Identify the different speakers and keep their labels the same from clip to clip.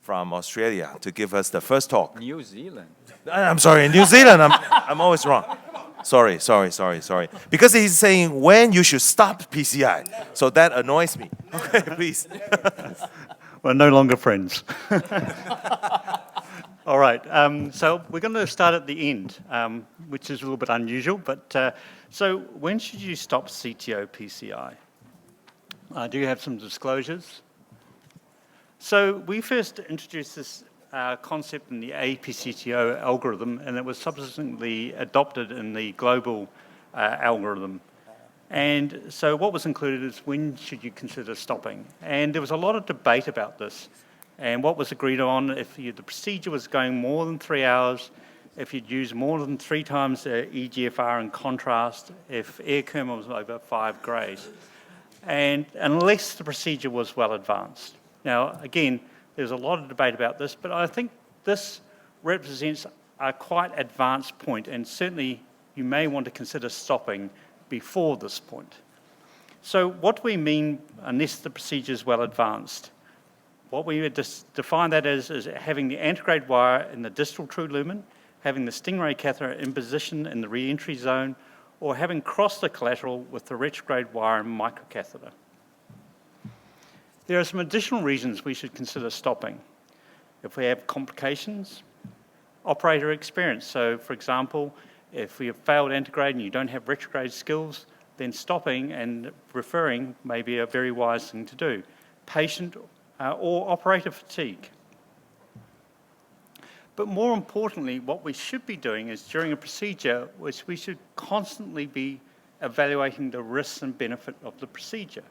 Speaker 1: from Australia to give us the first talk.
Speaker 2: New Zealand.
Speaker 1: I'm sorry, New Zealand. I'm always wrong. Sorry. Because he's saying when you should stop PCI. So that annoys me. Okay, please.
Speaker 3: We're no longer friends. All right, so we're going to start at the end, which is a little bit unusual, but so when should you stop CTO PCI? I do have some disclosures. So we first introduced this concept in the APCTO algorithm, and it was subsequently adopted in the global algorithm. And so what was included is when should you consider stopping? And there was a lot of debate about this. And what was agreed on, if the procedure was going more than 3 hours, if you'd use more than 3 times the EGFR in contrast, if air kerma was over 5 grays, and unless the procedure was well advanced. Now, again, there's a lot of debate about this, but I think this represents a quite advanced point, and certainly you may want to consider stopping before this point. So what do we mean unless the procedure is well advanced? What we would define that as is having the antegrade wire in the distal true lumen, having the stingray catheter in position in the re-entry zone, or having crossed the collateral with the retrograde wire and microcatheter. There are some additional reasons we should consider stopping. If we have complications, operator experience. So, for example, if we have failed antegrade and you don't have retrograde skills, then stopping and referring may be a very wise thing to do. Patient or operator fatigue. But more importantly, what we should be doing is during a procedure, which we should constantly be evaluating the risks and benefit of the procedure.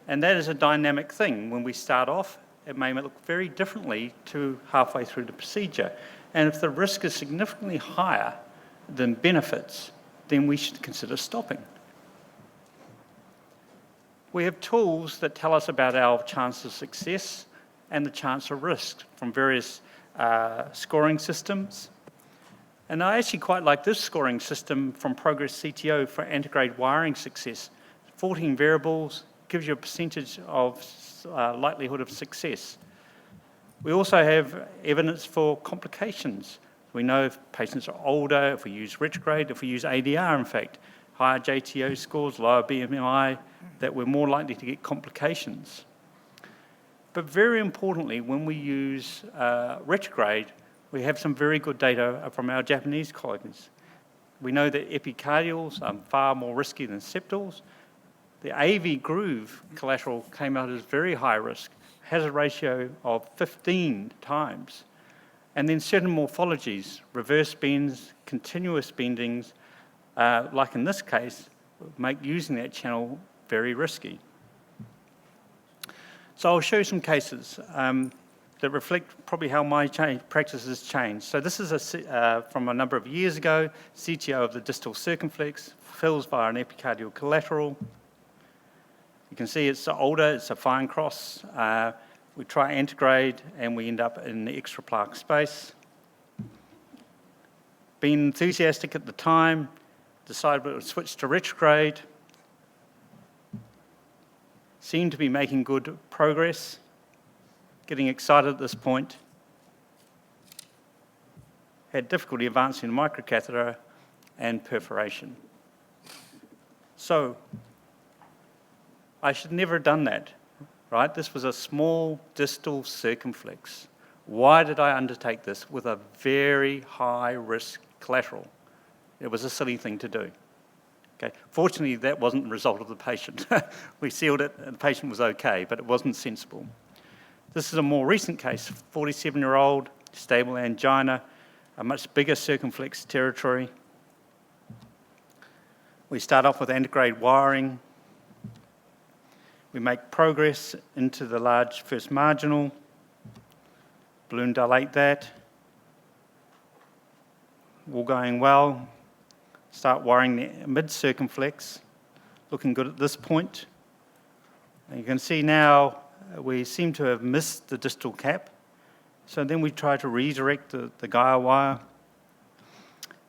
Speaker 3: And that is a dynamic thing. When we start off, it may look very differently to halfway through the procedure. And if the risk is significantly higher than benefits, then we should consider stopping. We have tools that tell us about our chance of success and the chance of risk from various scoring systems. And I actually quite like this scoring system from Progress CTO for antegrade wiring success. 14 variables, gives you a percentage of likelihood of success. We also have evidence for complications. We know if patients are older, if we use retrograde, if we use ADR, in fact, higher JTO scores, lower BMI, that we're more likely to get complications. But very importantly, when we use retrograde, we have some very good data from our Japanese colleagues. We know that epicardials are far more risky than septals. The AV groove collateral came out as very high risk, has a ratio of 15 times. And then certain morphologies, reverse bends, continuous bendings, like in this case, make using that channel very risky. So I'll show you some cases that reflect probably how my practice has changed. So this is from a number of years ago, CTO of the distal circumflex, fills via an epicardial collateral. You can see it's older, it's a fine cross. We try antegrade and we end up in the extra plaque space. Being enthusiastic at the time, decided we would switch to retrograde. Seemed to be making good progress, getting excited at this point. Had difficulty advancing the microcatheter and perforation. So, I should never have done that, right? This was a small distal circumflex. Why did I undertake this with a very high risk collateral? It was a silly thing to do. Okay. Fortunately, that wasn't the result of the patient. We sealed it and the patient was okay, but it wasn't sensible. This is a more recent case, 47-year-old, stable angina, a much bigger circumflex territory. We start off with antegrade wiring. We make progress into the large first marginal, balloon dilate that. All going well. Start wiring the mid-circumflex, looking good at this point. And you can see now we seem to have missed the distal cap. So then we try to redirect the guide wire.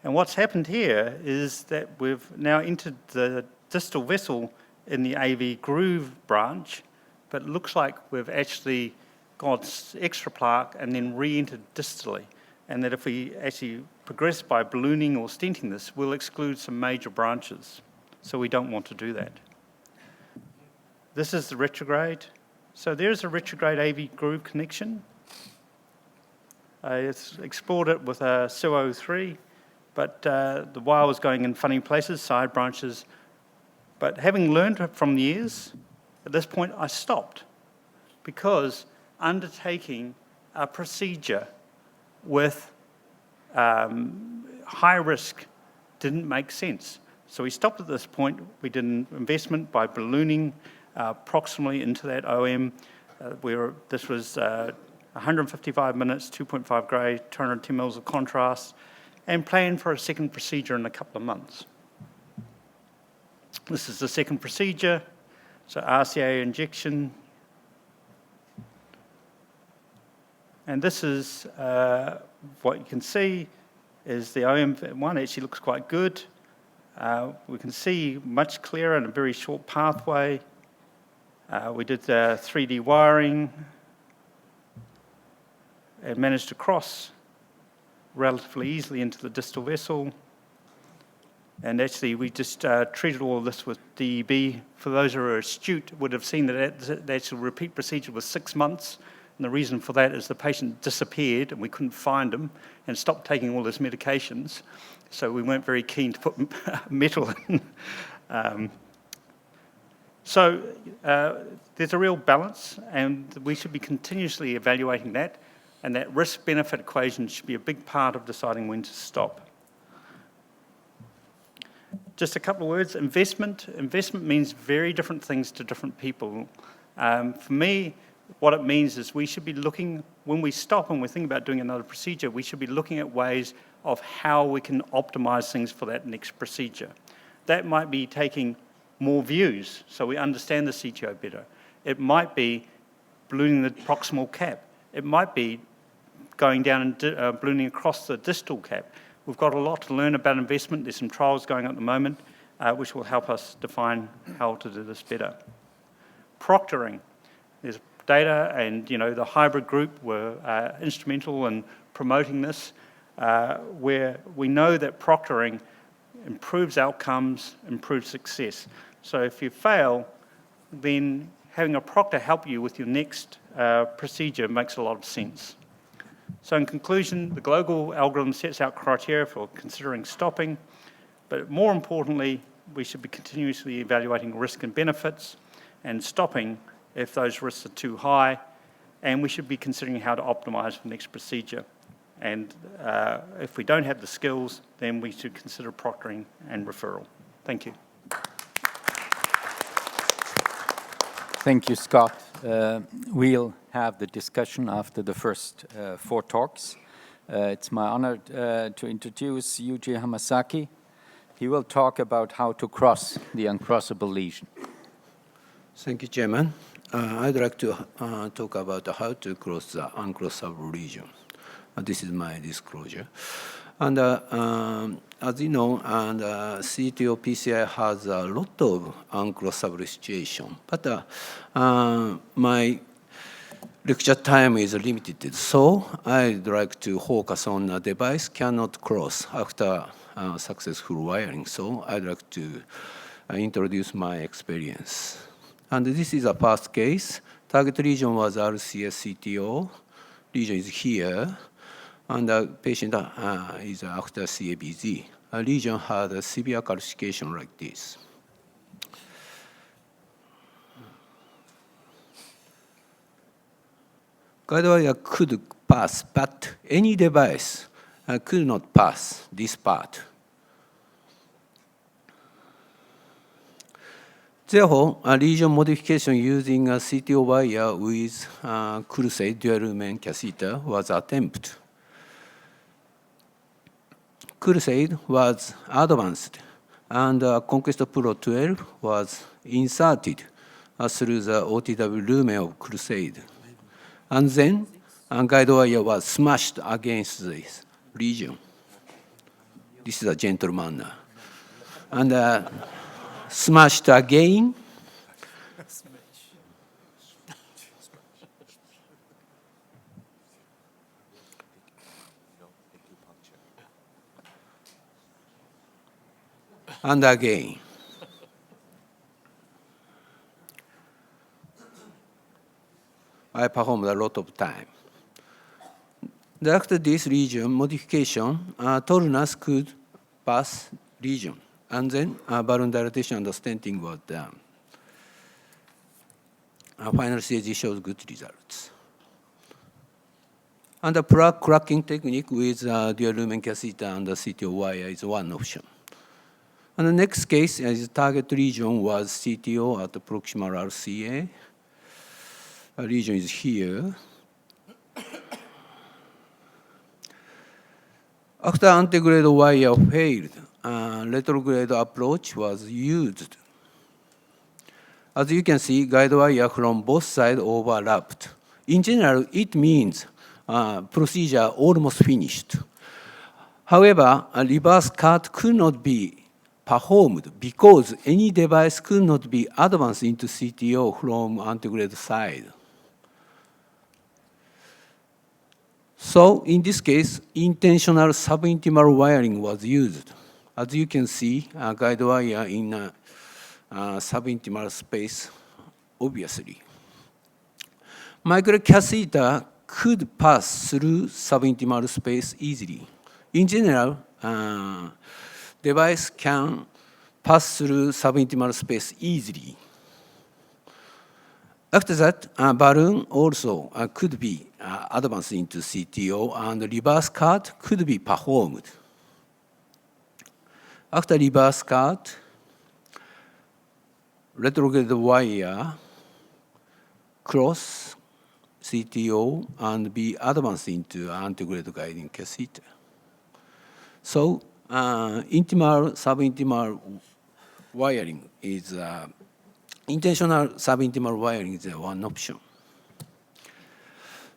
Speaker 3: And what's happened here is that we've now entered the distal vessel in the AV groove branch, but it looks like we've actually got extra plaque and then re-entered distally. And that if we actually progress by ballooning or stenting this, we'll exclude some major branches. So we don't want to do that. This is the retrograde. So there's a retrograde AV groove connection. It's explored it with a SU03, but the wire was going in funny places, side branches. But having learned from the years, at this point I stopped because undertaking a procedure with high risk didn't make sense. So we stopped at this point. We did an investment by ballooning proximally into that OM. This was 155 minutes, 2.5 gray, 210 mils of contrast, and planned for a second procedure in a couple of months. This is the second procedure, so RCA injection. And this is what you can see is the OM1 actually looks quite good. We can see much clearer in a very short pathway. We did 3D wiring and managed to cross relatively easily into the distal vessel. And actually, we just treated all of this with DEB. For those who are astute, would have seen that the actual repeat procedure was 6 months. And the reason for that is the patient disappeared and we couldn't find him and stopped taking all his medications. So we weren't very keen to put metal in. So there's a real balance, and we should be continuously evaluating that, and that risk-benefit equation should be a big part of deciding when to stop. Just a couple of words. Investment. Investment means very different things to different people. For me, what it means is we should be looking, when we stop and we think about doing another procedure, we should be looking at ways of how we can optimize things for that next procedure. That might be taking more views, so we understand the CTO better. It might be ballooning the proximal cap. It might be going down and ballooning across the distal cap. We've got a lot to learn about investment. There's some trials going on at the moment, which will help us define how to do this better. Proctoring. There's data, and the hybrid group were instrumental in promoting this, where we know that proctoring improves outcomes, improves success. So if you fail, then having a proctor help you with your next procedure makes a lot of sense. So in conclusion, the global algorithm sets out criteria for considering stopping, but more importantly, we should be continuously evaluating risk and benefits and stopping if those risks are too high, and we should be considering how to optimize for the next procedure. And if we don't have the skills, then we should consider proctoring and referral. Thank you.
Speaker 2: Thank you, Scott. We'll have the discussion after the first 4 talks. It's my honor to introduce Yuji Hamazaki. He will talk about how to cross the uncrossable lesion.
Speaker 4: Thank you, Chairman. I'd like to talk about how to cross the uncrossable lesion. This is my disclosure. And as you know, CTO PCI has a lot of uncrossable situation. But my lecture time is limited, so I'd like to focus on a device cannot cross after successful wiring. So I'd like to introduce my experience. And this is a past case. Target lesion was RCS CTO. Lesion is here. And the patient is after CABZ. A lesion had a severe calcification like this. Guide wire could pass, but any device could not pass this part. Therefore, a lesion modification using a CTO wire with Crusade dual lumen catheter was attempted. Crusade was advanced, and Conquest Pro 12 was inserted through the OTW lumen of Crusade. And then a guide wire was smashed against this lesion. This is a gentle manner. And smashed again. And again. I performed a lot of time. After this lesion modification, tallness could pass lesion, and then balloon dilatation and stenting was done. Final stage shows good results. And the plug cracking technique with dual lumen catheter and the CTO wire is one option. And the next case is target region was CTO at the proximal RCA. A region is here. After antegrade wire failed, retrograde approach was used. As you can see, guide wire from both sides overlapped. In general, it means procedure almost finished. However, a reverse cut could not be performed because any device could not be advanced into CTO from antegrade side. So in this case, intentional subintimal wiring was used. As you can see, a guide wire in subintimal space, obviously. Microcatheter could pass through subintimal space easily. In general, device can pass through subintimal space easily. After that, balloon also could be advanced into CTO, and reverse cut could be performed. After reverse cut, retrograde wire cross CTO and be advanced into antegrade guiding catheter. So, intimal, subintimal wiring is intentional subintimal wiring is one option.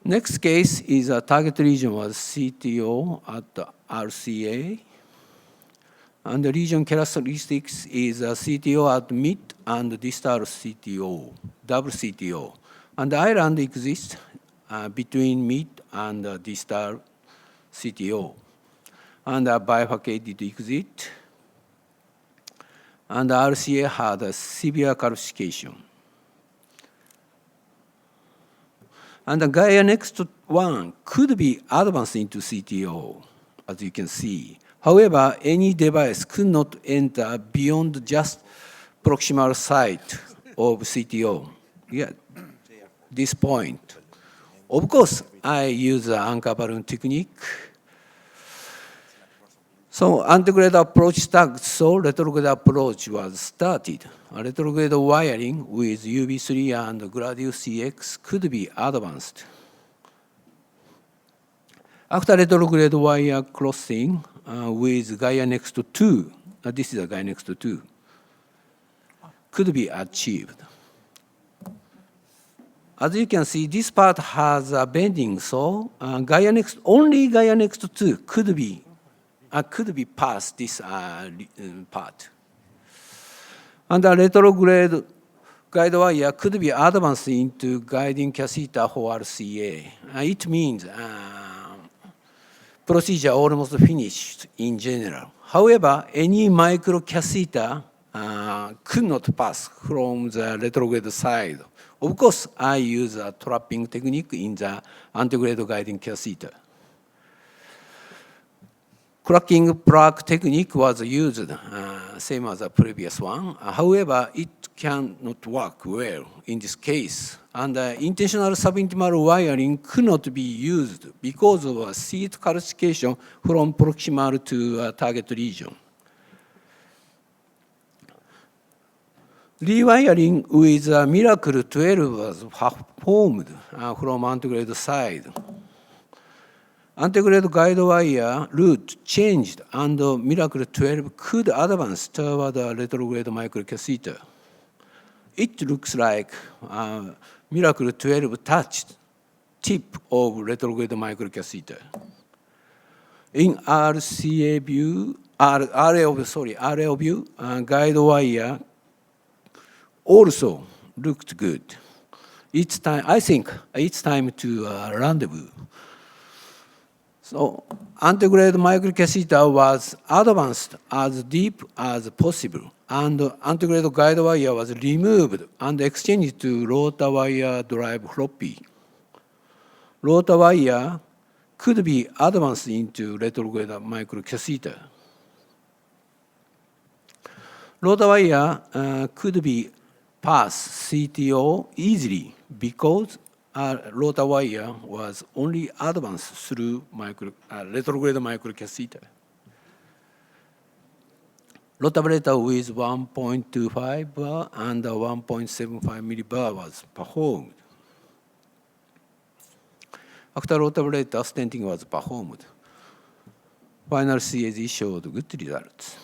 Speaker 4: Next case is a target region was CTO at the RCA. And the region characteristics is a CTO at mid and distal CTO, double CTO. And the island exists between mid and distal CTO. And a bifurcated exit. And the RCA had a severe calcification. And the guy next to one could be advanced into CTO, as you can see. However, any device could not enter beyond just proximal site of CTO. Yeah, this point. Of course, I use the anchor balloon technique. So antegrade approach started, so retrograde approach was started. A retrograde wiring with UV3 and Gladius CX could be advanced. After retrograde wire crossing with Gaia next to 2, this is a Gaia next to 2, could be achieved. As you can see, this part has a bending, so only Gaia next to 2 could be past this part. And the retrograde guide wire could be advanced into guiding catheter for RCA. It means procedure almost finished in general. However, any microcatheter could not pass from the retrograde side. Of course, I use a trapping technique in the antegrade guiding catheter. Cracking plug technique was used, same as the previous one. However, it cannot work well in this case. And intentional subintimal wiring could not be used because of a seat calcification from proximal to target region. Rewiring with Miracle 12 was performed from antegrade side. Antegrade guide wire route changed and Miracle 12 could advance toward the retrograde microcatheter. It looks like Miracle 12 touched tip of retrograde microcatheter. In RCA view, RA view, guide wire also looked good. It's time, I think it's time to rendezvous. So antegrade microcatheter was advanced as deep as possible, and antegrade guide wire was removed and exchanged to rotor wire drive floppy. Rotor wire could be advanced into retrograde microcatheter. Rotor wire could be pass CTO easily because rotor wire was only advanced through retrograde microcatheter. Rotabrator with 1.25 bar and 1.75 millibar was performed. After rotabrator, stenting was performed. Final CAG showed good results.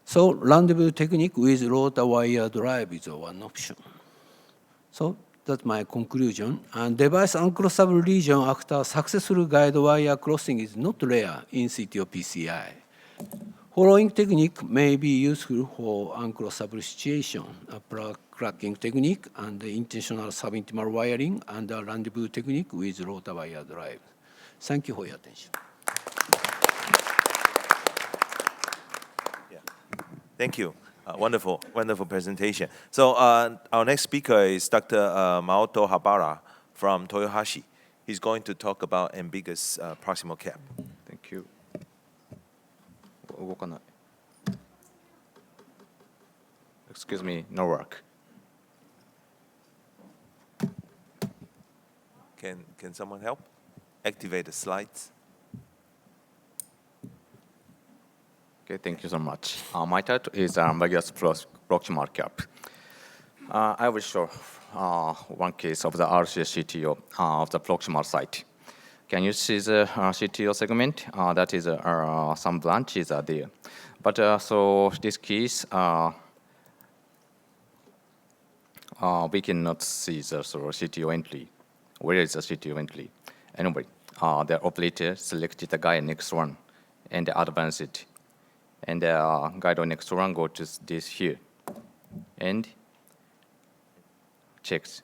Speaker 4: So rendezvous technique with rotor wire drive is one option. So that's my conclusion. And device uncrossable lesion after successful guide wire crossing is not rare in CTO PCI. Following technique may be useful for uncrossable situation: a plug cracking technique and the intentional subintimal wiring and a rendezvous technique with rotor wire drive. Thank you for your attention.
Speaker 1: Thank you. Wonderful, wonderful presentation. So our next speaker is Dr. Maoto Habara from Toyohashi. He's going to talk about ambiguous proximal cap.
Speaker 5: Thank you. 動かない. Excuse me, no work.
Speaker 1: Can someone help? Activate the slides.
Speaker 5: Okay, thank you so much. My title is Ambiguous Proxima Cap. I will show one case of the RCA CTO of the proximal site. Can you see the CTO segment? That is some branches are there. But so this case, we cannot see the CTO entry. Where is the CTO entry? Anyway, the operator selected the guide next one and advanced it. And guide on next one go to this here and checks.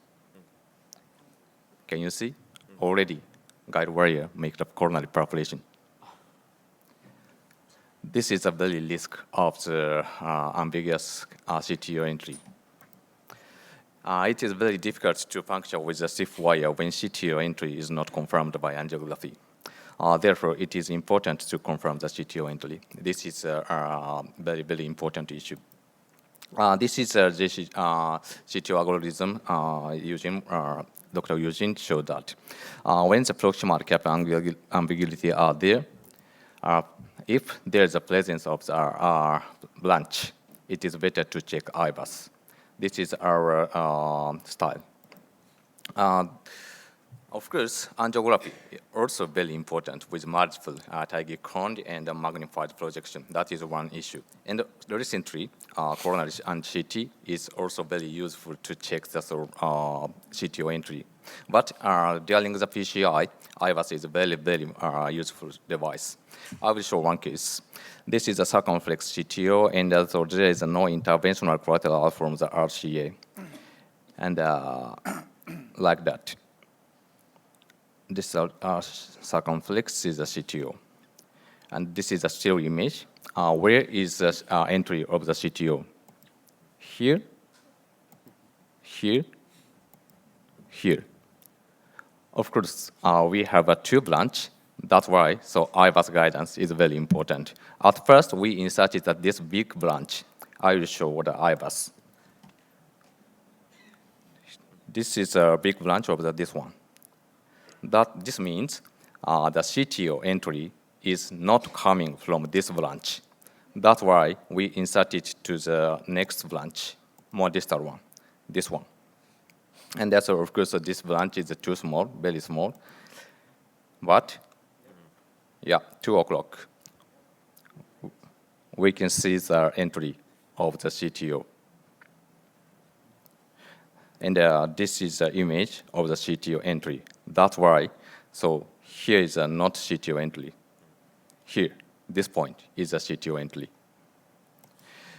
Speaker 5: Can you see? Already guide wire make the coronary perforation. This is a very risk of the ambiguous CTO entry. It is very difficult to puncture with a stiff wire when CTO entry is not confirmed by angiography. Therefore, it is important to confirm the CTO entry. This is a very, very important issue. This is the CTO algorithm using Dr. Yuji showed that when the proximal cap ambiguity are there, if there is a presence of the branch, it is better to check IVUS. This is our style. Of course, angiography is also very important with multiple Taiga cone and magnified projection. That is one issue. And recently, coronary and CT is also very useful to check the CTO entry. But during the PCI, IVUS is a very, very useful device. I will show one case. This is a circumflex CTO, and so there is no interventional collateral from the RCA. And like that. This circumflex is a CTO. And this is a still image. Where is the entry of the CTO? Here, here, here. Of course, we have a two branch. That's why, so IVUS guidance is very important. At first, we inserted that this big branch. I will show the IVUS. This is a big branch of this one. This means the CTO entry is not coming from this branch. That's why we insert it to the next branch, more distal one, this one. And that's, of course, this branch is too small, very small. But, yeah, 2 o'clock, we can see the entry of the CTO. And this is the image of the CTO entry. That's why, so here is a not CTO entry. Here, this point is a CTO entry.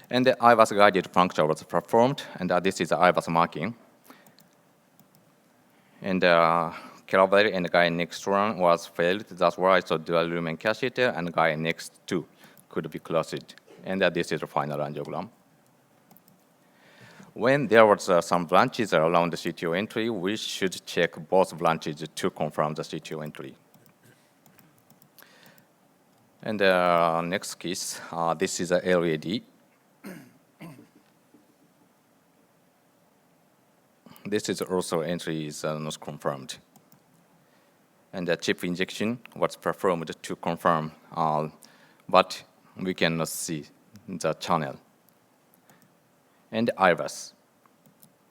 Speaker 5: And the IVUS guided puncture was performed, and this is the IVUS marking. And Calvary and guy next one was failed. That's why so dual lumen catheter and guy next two could be closed. And this is the final angiogram. When there was some branches around the CTO entry, we should check both branches to confirm the CTO entry. And next case, this is a LAD. This is also entry is not confirmed. And the chip injection was performed to confirm, but we cannot see the channel. And IVUS.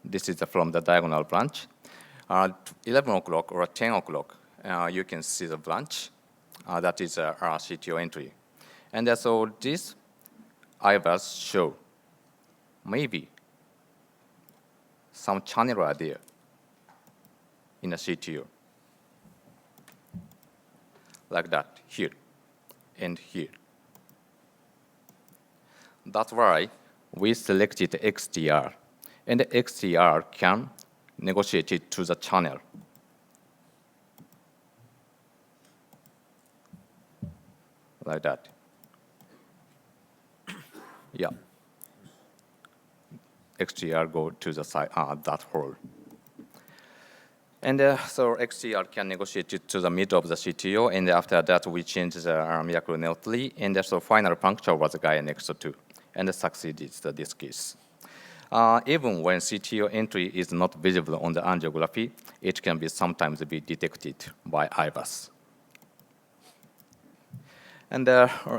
Speaker 5: This is from the diagonal branch. 11 o'clock or 10 o'clock, you can see the branch. That is our CTO entry. And so this IVUS show maybe some channel are there in a CTO. Like that, here and here. That's why we selected XTR, and the XTR can negotiate it to the channel. Like that. Yeah. XTR go to the side, that hole. And so XTR can negotiate it to the middle of the CTO, and after that we change the miracle neutrally, and so final puncture was the guy next to, and succeeded this case. Even when CTO entry is not visible on the angiography, it can be sometimes be detected by IVUS. And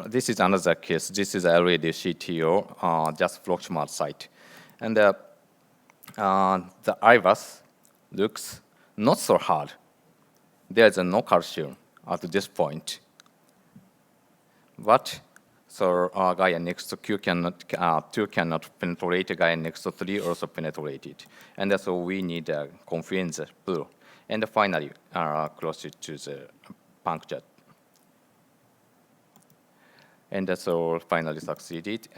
Speaker 5: this is another case. This is already CTO, just proximal site. And the IVUS looks not so hard. There is no calcium at this point. But so Gaia next to Q cannot, 2 cannot penetrate, Gaia next to 3 also penetrated. And so we need a confidence pull. And finally, close it to the puncture. And so finally succeeded.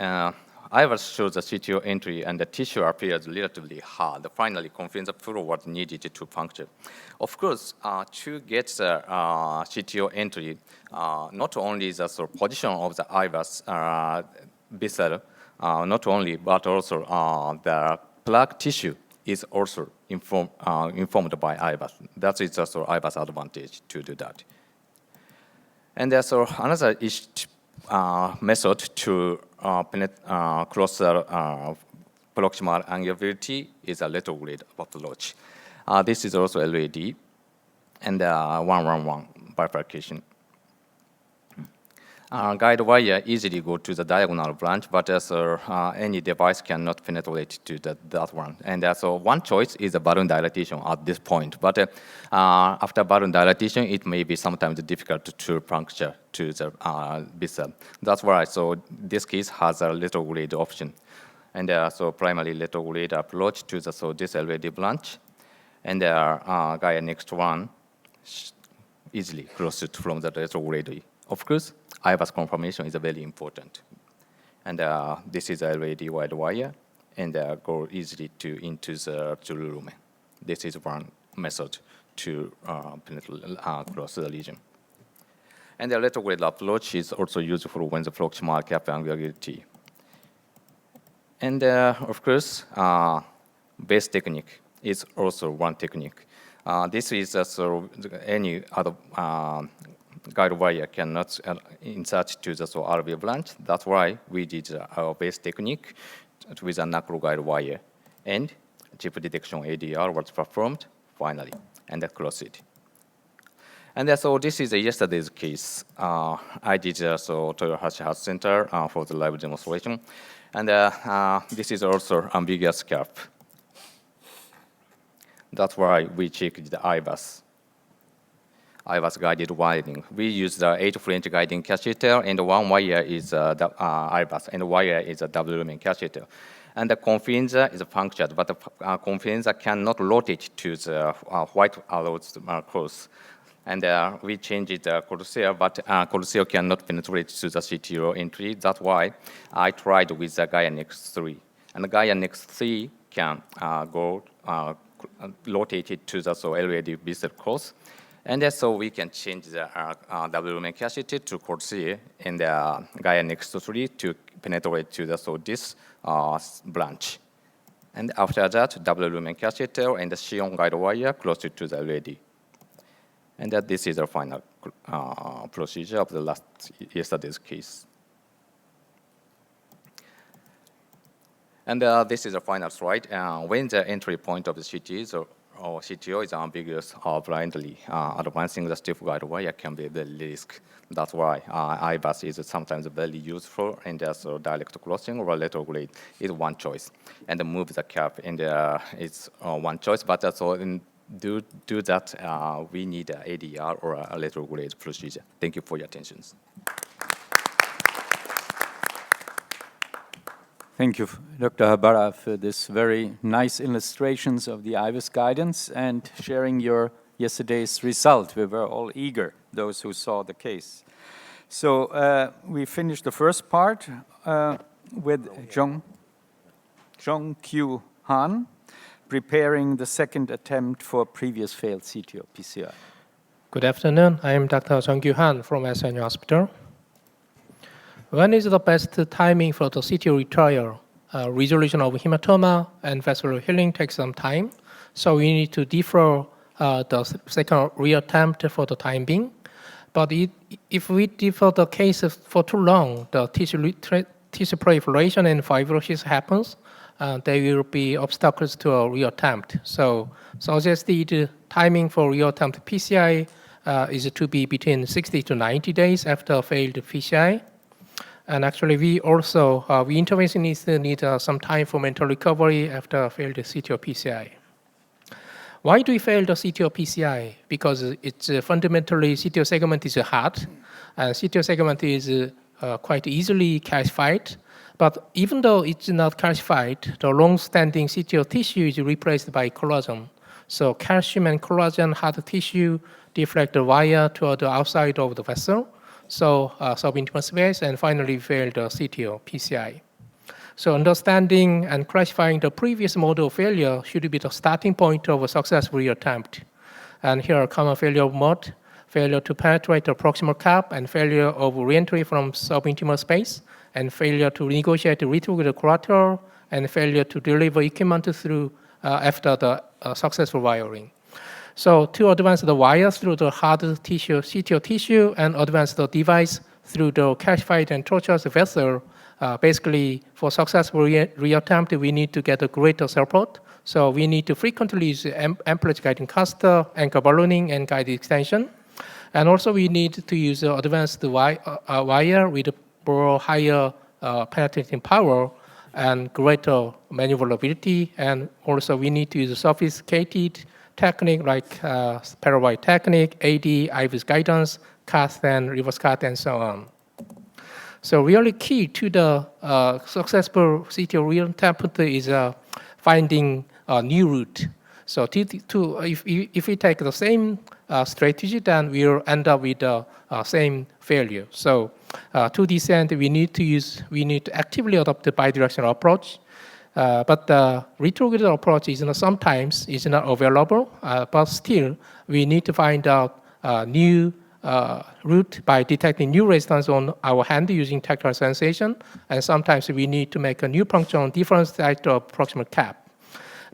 Speaker 5: IVUS shows the CTO entry, and the tissue appears relatively hard. Finally, confidence pull was needed to puncture. Of course, to get the CTO entry, not only the position of the IVUS vessel, not only, but also the plaque tissue is also informed by IVUS. That is also IVUS advantage to do that. And so another method to cross the proximal angularity is a retrograde approach. This is also LAD and 111 bifurcation. Guide wire easily go to the diagonal branch, but any device cannot penetrate to that one. And so one choice is a balloon dilatation at this point. But after balloon dilatation, it may be sometimes difficult to puncture to the vessel. That's why so this case has a retrograde option. And so primary retrograde approach to the this LAD branch. And Gaia next one easily crossed from the retrograde. Of course, IVUS confirmation is very important. And this is already wide wire, and go easily into the lumen. This is one method to cross the lesion. And the retrograde approach is also useful when the proximal cap angularity. And of course, base technique is also one technique. This is any other guide wire cannot insert to the RV branch. That's why we did our base technique with a knuckle guide wire. And chip detection ADR was performed finally, and closed. And so this is yesterday's case. I did Toyohashi Heart Center for the live demonstration. And this is also ambiguous cap. That's why we checked the IVUS. IVUS guided wiring. We use the 8 French guiding catheter, and one wire is the IVUS, and wire is a double lumen catheter. And the confidence is punctured, but the confidence cannot rotate to the white arrows course. And we changed the corsair, but corsair cannot penetrate to the CTO entry. That's why I tried with the Gaia Next 3. And the Gaia Next 3 can go rotated to the LAD vessel cross. And so we can change the double lumen catheter to Corsair and the Gaia next to 3 to penetrate to this branch. And after that, double lumen catheter and the Hsien guide wire closer to the LAD. And this is the final procedure of the yesterday's case. And this is the final slide. When the entry point of the CT or CTO is ambiguous or blindly advancing the stiff guide wire can be the risk. That's why IVUS is sometimes very useful, and so direct crossing or retrograde is one choice. And move the cap and it's one choice, but also do that we need an ADR or a retrograde procedure. Thank you for your attention.
Speaker 2: Thank you, Dr. Habara, for this very nice illustrations of the IVUS guidance and sharing your yesterday's result. We were all eager, those who saw the case. So we finished the first part with Jung-Kyu Han, preparing the second attempt for previous failed CTO PCI.
Speaker 6: Good afternoon. I am Dr. Jung-Kyu Han from Hsien-Li Hospital. When is the best timing for the CTO retrial? Resolution of hematoma and vascular healing takes some time, so we need to defer the second reattempt for the time being. But if we defer the case for too long, the tissue proliferation and fibrosis happens, there will be obstacles to a reattempt. So suggested timing for reattempt PCI is to be between 60 to 90 days after failed PCI. And actually, we also, we interventionists need some time for mental recovery after failed CTO PCI. Why do we fail the CTO PCI? Because it's fundamentally CTO segment is hard, and CTO segment is quite easily calcified. But even though it's not calcified, the long-standing CTO tissue is replaced by collagen. So calcium and collagen hard tissue deflect the wire toward the outside of the vessel. So subintimal space, and finally failed the CTO PCI. So understanding and classifying the previous model failure should be the starting point of a successful reattempt. And here are common failure mode: failure to penetrate the proximal cap, and failure of reentry from subintimal space, and failure to negotiate the retrograde collateral, and failure to deliver equipment through after the successful wiring. So to advance the wire through the hard tissue, CTO tissue, and advance the device through the calcified and tortuous vessel, basically for successful reattempt, we need to get a greater support. So we need to frequently use amplitude guiding caster, anchor ballooning, and guide extension. And also we need to use advanced wire with more higher penetrating power and greater maneuverability. And also we need to use a sophisticated technique like parawire technique, AD, IVUS guidance, cast and reverse cut, and so on. So really key to the successful CTO reattempt is finding a new route. So if we take the same strategy, then we'll end up with the same failure. So to this end, we need to actively adopt the bidirectional approach. But the retrograde approach is sometimes not available, but still we need to find out a new route by detecting new resistance on our hand using tactile sensation, and sometimes we need to make a new puncture on different side of proximal cap.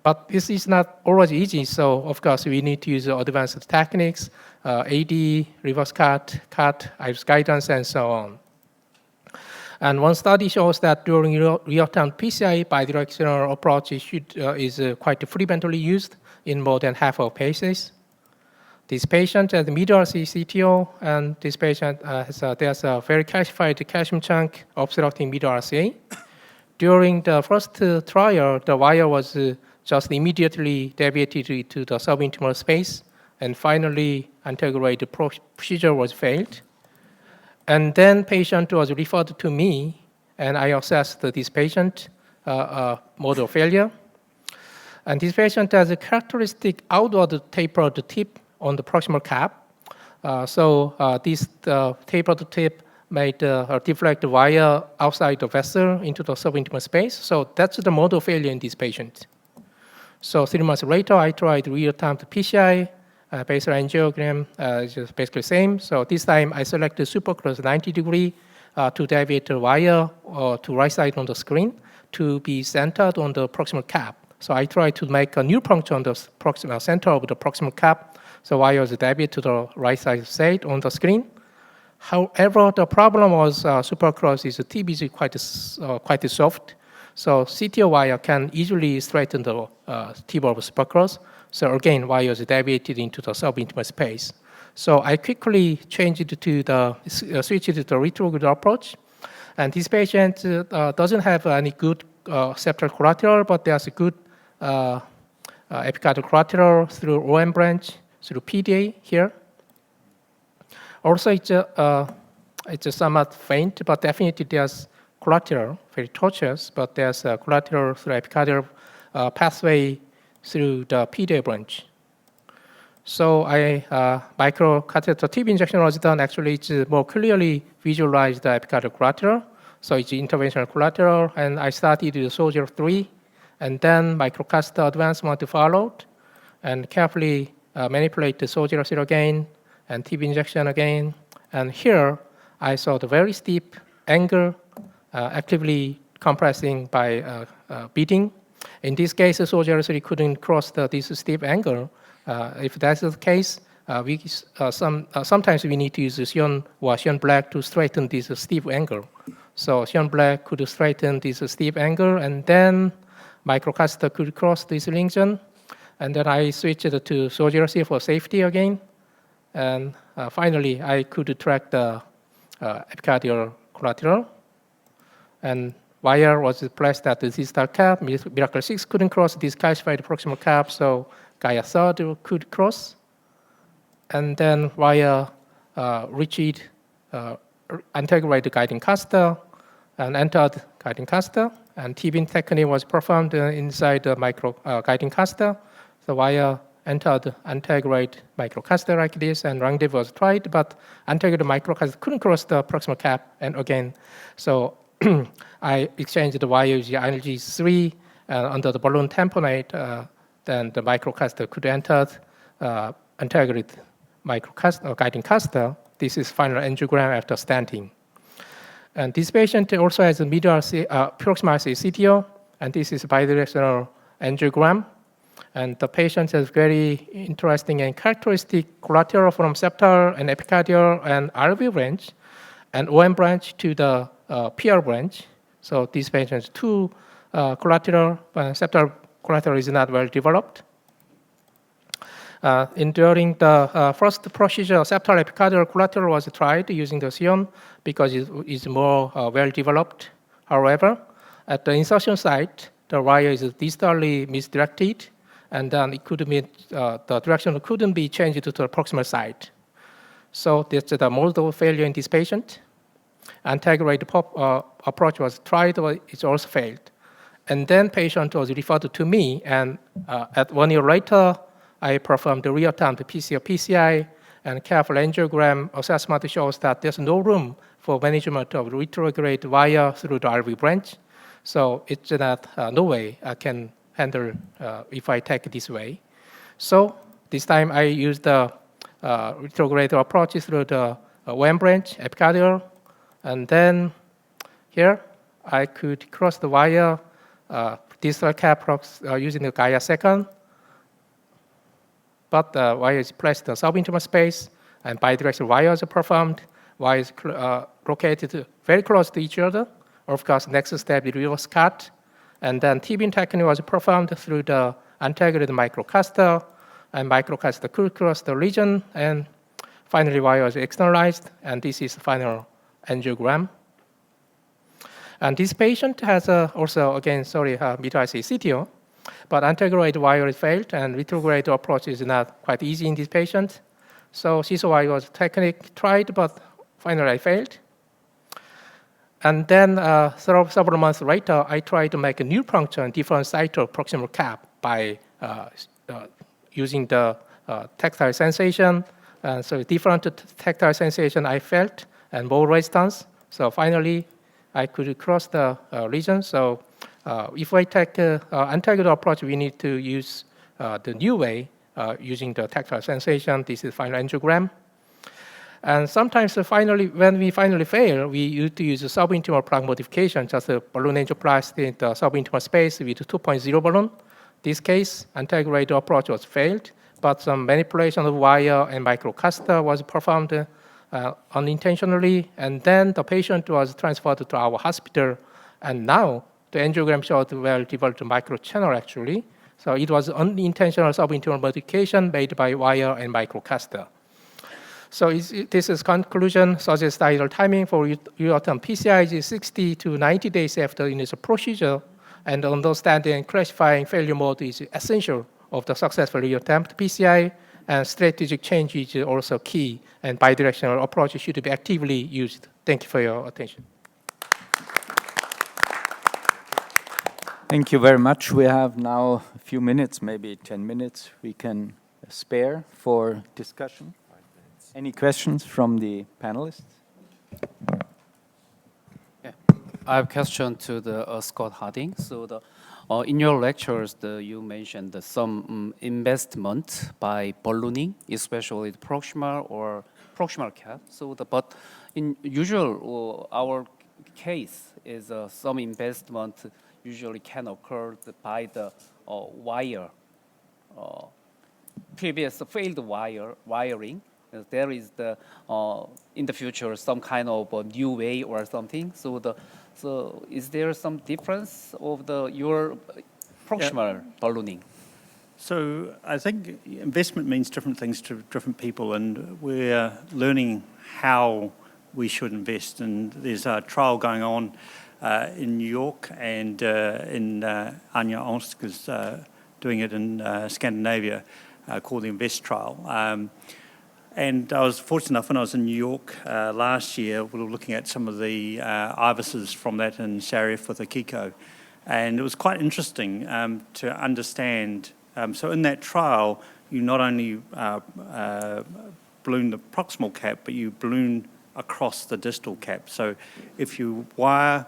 Speaker 6: But this is not always easy, so of course we need to use advanced techniques, AD, reverse cut, IVUS guidance, and so on. And one study shows that during real-time PCI, bidirectional approach is quite frequently used in more than half of cases. This patient has medial CTO, and this patient there's a very calcified calcium chunk obstructing medial RCA. During the first trial, the wire was just immediately deviated to the subintimal space, and finally, antegrade procedure was failed. And then patient was referred to me, and I assessed this patient mode of failure. And this patient has a characteristic outward tapered tip on the proximal cap. This tapered tip made deflect wire outside the vessel into the subintimal space. So that's the mode of failure in this patient. So 3 months later, I tried real-time PCI. Basal angiogram is just basically the same. So this time, I selected supercross 90 degree to deviate the wire to right side on the screen to be centered on the proximal cap. So I tried to make a new puncture on the proximal center of the proximal cap. So wire is deviated to the right side on the screen. However, the problem was supercross is the TB is quite soft. So CTO wire can easily straighten the tip of supercross. So again, wire is deviated into the subintimal space. So I quickly changed to the switched to the retrograde approach. And this patient doesn't have any good septal collateral, but there's a good epicardial collateral through OM branch, through PDA here. Also, it's somewhat faint, but definitely there's collateral, very tortuous, but there's a collateral through epicardial pathway through the PDA branch. So I microcatheter tip injection was done. Actually, it's more clearly visualized the epicardial collateral. So it's interventional collateral, and I started the soldier 3, and then microcatheter advancement followed, and carefully manipulate the soldier 0 again, and tip injection again. And here, I saw the very steep angle actively compressing by beating. In this case, the soldier 3 couldn't cross this steep angle. If that's the case, sometimes we need to use Hsien or Hsien Black to straighten this steep angle. So Hsien Black could straighten this steep angle, and then microcatheter could cross this lesion. And then I switched to soldier 3 for safety again. And finally, I could track the epicardial collateral. And wire was placed at the distal cap. Miracle 6 couldn't cross this calcified proximal cap, so Gaia 3 could cross. And then wire reached integrated guiding caster and entered guiding caster. And T-beam technique was performed inside the micro guiding caster. The wire entered integrated microcaster like this, and rendezvous was tried, but integrated microcaster couldn't cross the proximal cap. And again, so I exchanged the wire using ILG3 under the balloon tamponade. Then the microcaster could enter integrated microcaster guiding caster. This is final angiogram after stenting. And this patient also has a proximal CTO, and this is bidirectional angiogram. And the patient has very interesting and characteristic collateral from septal and epicardial and RV branch, and OM branch to the PR branch. So this patient has 2 collateral, septal collateral is not well developed. During the first procedure, septal epicardial collateral was tried using the Hsien because it is more well developed. However, at the insertion site, the wire is distally misdirected, and then it could mean the direction couldn't be changed to the proximal site. So that's the modal failure in this patient. Integrated approach was tried, but it also failed. And then patient was referred to me, and at 1 year later, I performed the real-time PCI, and careful angiogram assessment shows that there's no room for management of retrograde wire through the RV branch. So it's not, no way I can handle if I take this way. So this time I used the retrograde approach through the WAM branch, epicardial, and then here I could cross the wire distal cap using the Gaia second, but the wire is placed in the subintimal space, and bidirectional wires are performed. Wires located very close to each other. Of course, next step is reverse cut, and then T-beam technique was performed through the integrated microcaster, and microcaster could cross the region, and finally wire was externalized, and this is the final angiogram. And this patient has also, again, mid-IC CTO, but integrated wire failed, and retrograde approach is not quite easy in this patient. So CISO was technique tried, but finally I failed. And then several months later, I tried to make a new puncture and different site of proximal cap by using the tactile sensation. So different tactile sensation I felt, and more resistance. So finally, I could cross the region. So If I take antagonal approach, we need to use the new way using the tactile sensation. This is final angiogram. And sometimes when we finally fail, we used to use a subintimal plug modification, just a balloon angioplasty in the subintimal space with 2.0 balloon. This case, anti-gradient approach was failed, but some manipulation of wire and microcaster was performed unintentionally, and then the patient was transferred to our hospital, and now the angiogram showed well-developed microchannel actually. So it was unintentional subintimal modification made by wire and microcaster. So this is conclusion suggests ideal timing for ureterm PCI is 60 to 90 days after initial procedure, and understanding and classifying failure mode is essential of the successful attempt PCI, and strategic change is also key, and bidirectional approach should be actively used. Thank you for your attention.
Speaker 2: Thank you very much. We have now a few minutes, maybe 10 minutes we can spare for discussion. Any questions from the panelists?
Speaker 7: Yeah. I have a question to the Scott Harding. So in your lectures, you mentioned some investment by ballooning, especially the proximal cap. So but in usual, our case is some investment usually can occur by the wire, previous failed wiring. There is in the future some kind of a new way or something. So is there some difference of your proximal ballooning?
Speaker 3: So I think investment means different things to different people, and we're learning how we should invest. And there's a trial going on in New York, and in Anja Onsk is doing it in Scandinavia, called the INVEST trial. And I was fortunate enough when I was in New York last year, we were looking at some of the IVUSs from that in Sharif with Akiko. And it was quite interesting to understand. So in that trial, you not only balloon the proximal cap, but you balloon across the distal cap. So if you wire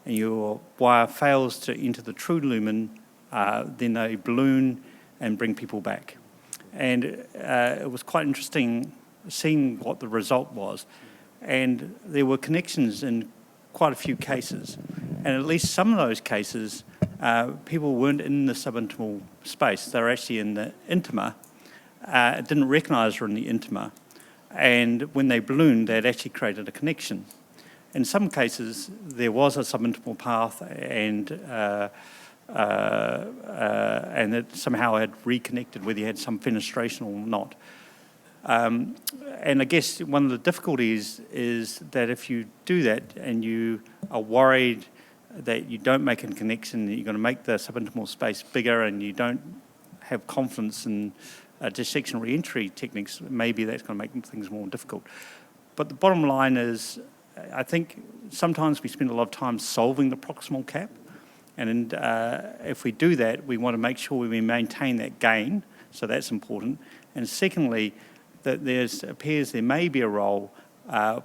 Speaker 3: and your wire fails to enter the true lumen, then they balloon and bring people back. And it was quite interesting seeing what the result was. And there were connections in quite a few cases. And at least some of those cases, people weren't in the subintimal space. They were actually in the intima. Didn't recognize they were in the intima. And when they ballooned, they had actually created a connection. In some cases, there was a subintimal path, and it somehow had reconnected, whether you had some fenestration or not. And I guess one of the difficulties is that if you do that and you are worried that you don't make a connection, that you're going to make the subintimal space bigger, and you don't have confidence in dissection re-entry techniques, maybe that's going to make things more difficult. But the bottom line is, I think sometimes we spend a lot of time solving the proximal cap. And if we do that, we want to make sure we maintain that gain, so that's important. And secondly, that appears there may be a role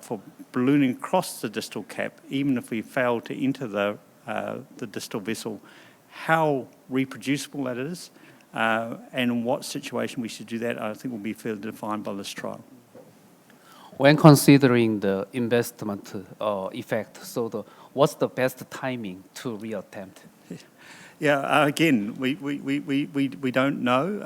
Speaker 3: for ballooning across the distal cap, even if we fail to enter the distal vessel, how reproducible that is, and in what situation we should do that, I think will be further defined by this trial.
Speaker 7: When considering the investment effect, so what's the best timing to reattempt?
Speaker 3: Yeah, again, we don't know,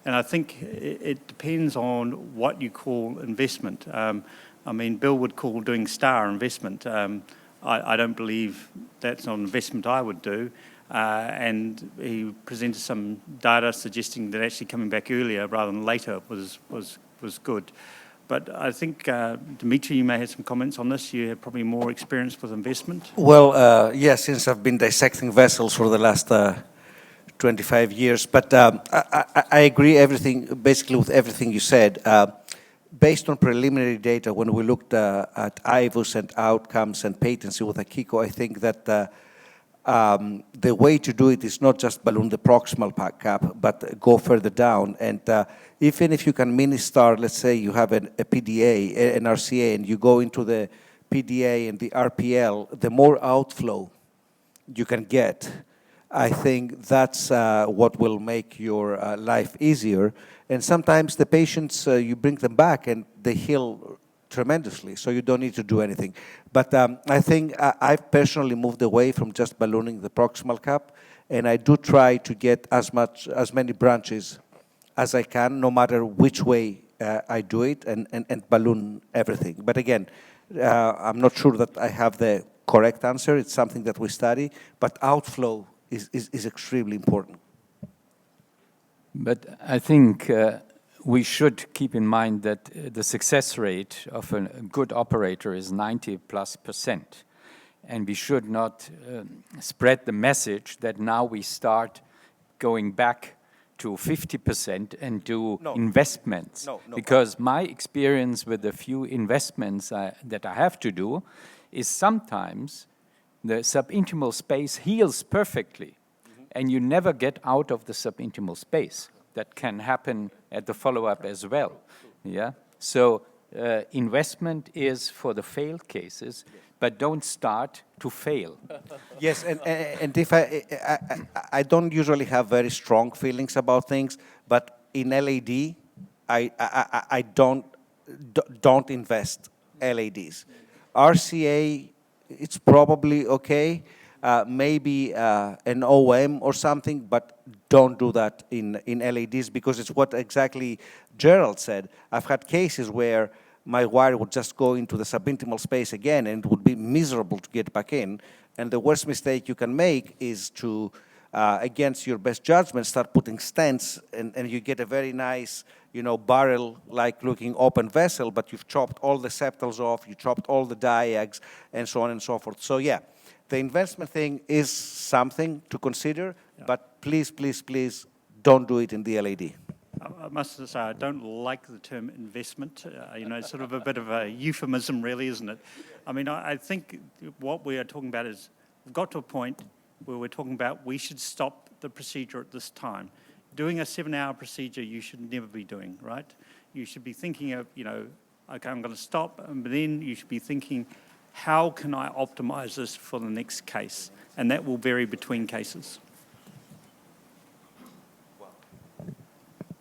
Speaker 3: and I think it depends on what you call investment. I mean, Bill would call doing star investment. I don't believe that's not an investment I would do, and he presented some data suggesting that actually coming back earlier rather than later was good. But I think, Dimitri, you may have some comments on this. You have probably more experience with investment.
Speaker 8: Well, yes, since I've been dissecting vessels for the last 25 years. But I agree basically with everything you said. Based on preliminary data, when we looked at IVUS and outcomes and patency with Akiko, I think that the way to do it is not just balloon the proximal cap, but go further down. And even if you can mini-star, let's say you have a PDA, an RCA, and you go into the PDA and the RPL, the more outflow you can get, I think that's what will make your life easier. And sometimes the patients, you bring them back and they heal tremendously, so you don't need to do anything. But I think I've personally moved away from just ballooning the proximal cap, and I do try to get as many branches as I can, no matter which way I do it, and balloon everything. But again, I'm not sure that I have the correct answer. It's something that we study, but outflow is extremely important.
Speaker 2: But I think we should keep in mind that the success rate of a good operator is 90+%. And we should not spread the message that now we start going back to 50% and do investments.
Speaker 8: No.
Speaker 2: Because my experience with the few investments that I have to do is sometimes the subintimal space heals perfectly, and you never get out of the subintimal space. That can happen at the follow-up as well. Yeah. So investment is for the failed cases, but don't start to fail.
Speaker 8: Yes, and if I don't usually have very strong feelings about things, but in LAD, I don't invest LADs. RCA, it's probably okay, maybe an OM or something, but don't do that in LADs, because it's what exactly Gerald said. I've had cases where my wire would just go into the subintimal space again, and it would be miserable to get back in. And the worst mistake you can make is to, against your best judgment, start putting stents, and you get a very nice, barrel-like looking open vessel, but you've chopped all the septals off, you chopped all the diags, and so on and so forth. So yeah, the investment thing is something to consider, but please, please, please don't do it in the LAD.
Speaker 3: I must say, I don't like the term investment. It's sort of a bit of a euphemism, really, isn't it? I mean, I think what we are talking about is we've got to a point where we're talking about we should stop the procedure at this time. Doing a 7-hour procedure, you should never be doing, right? You should be thinking of, okay, I'm going to stop, and then you should be thinking, how can I optimize this for the next case? And that will vary between cases.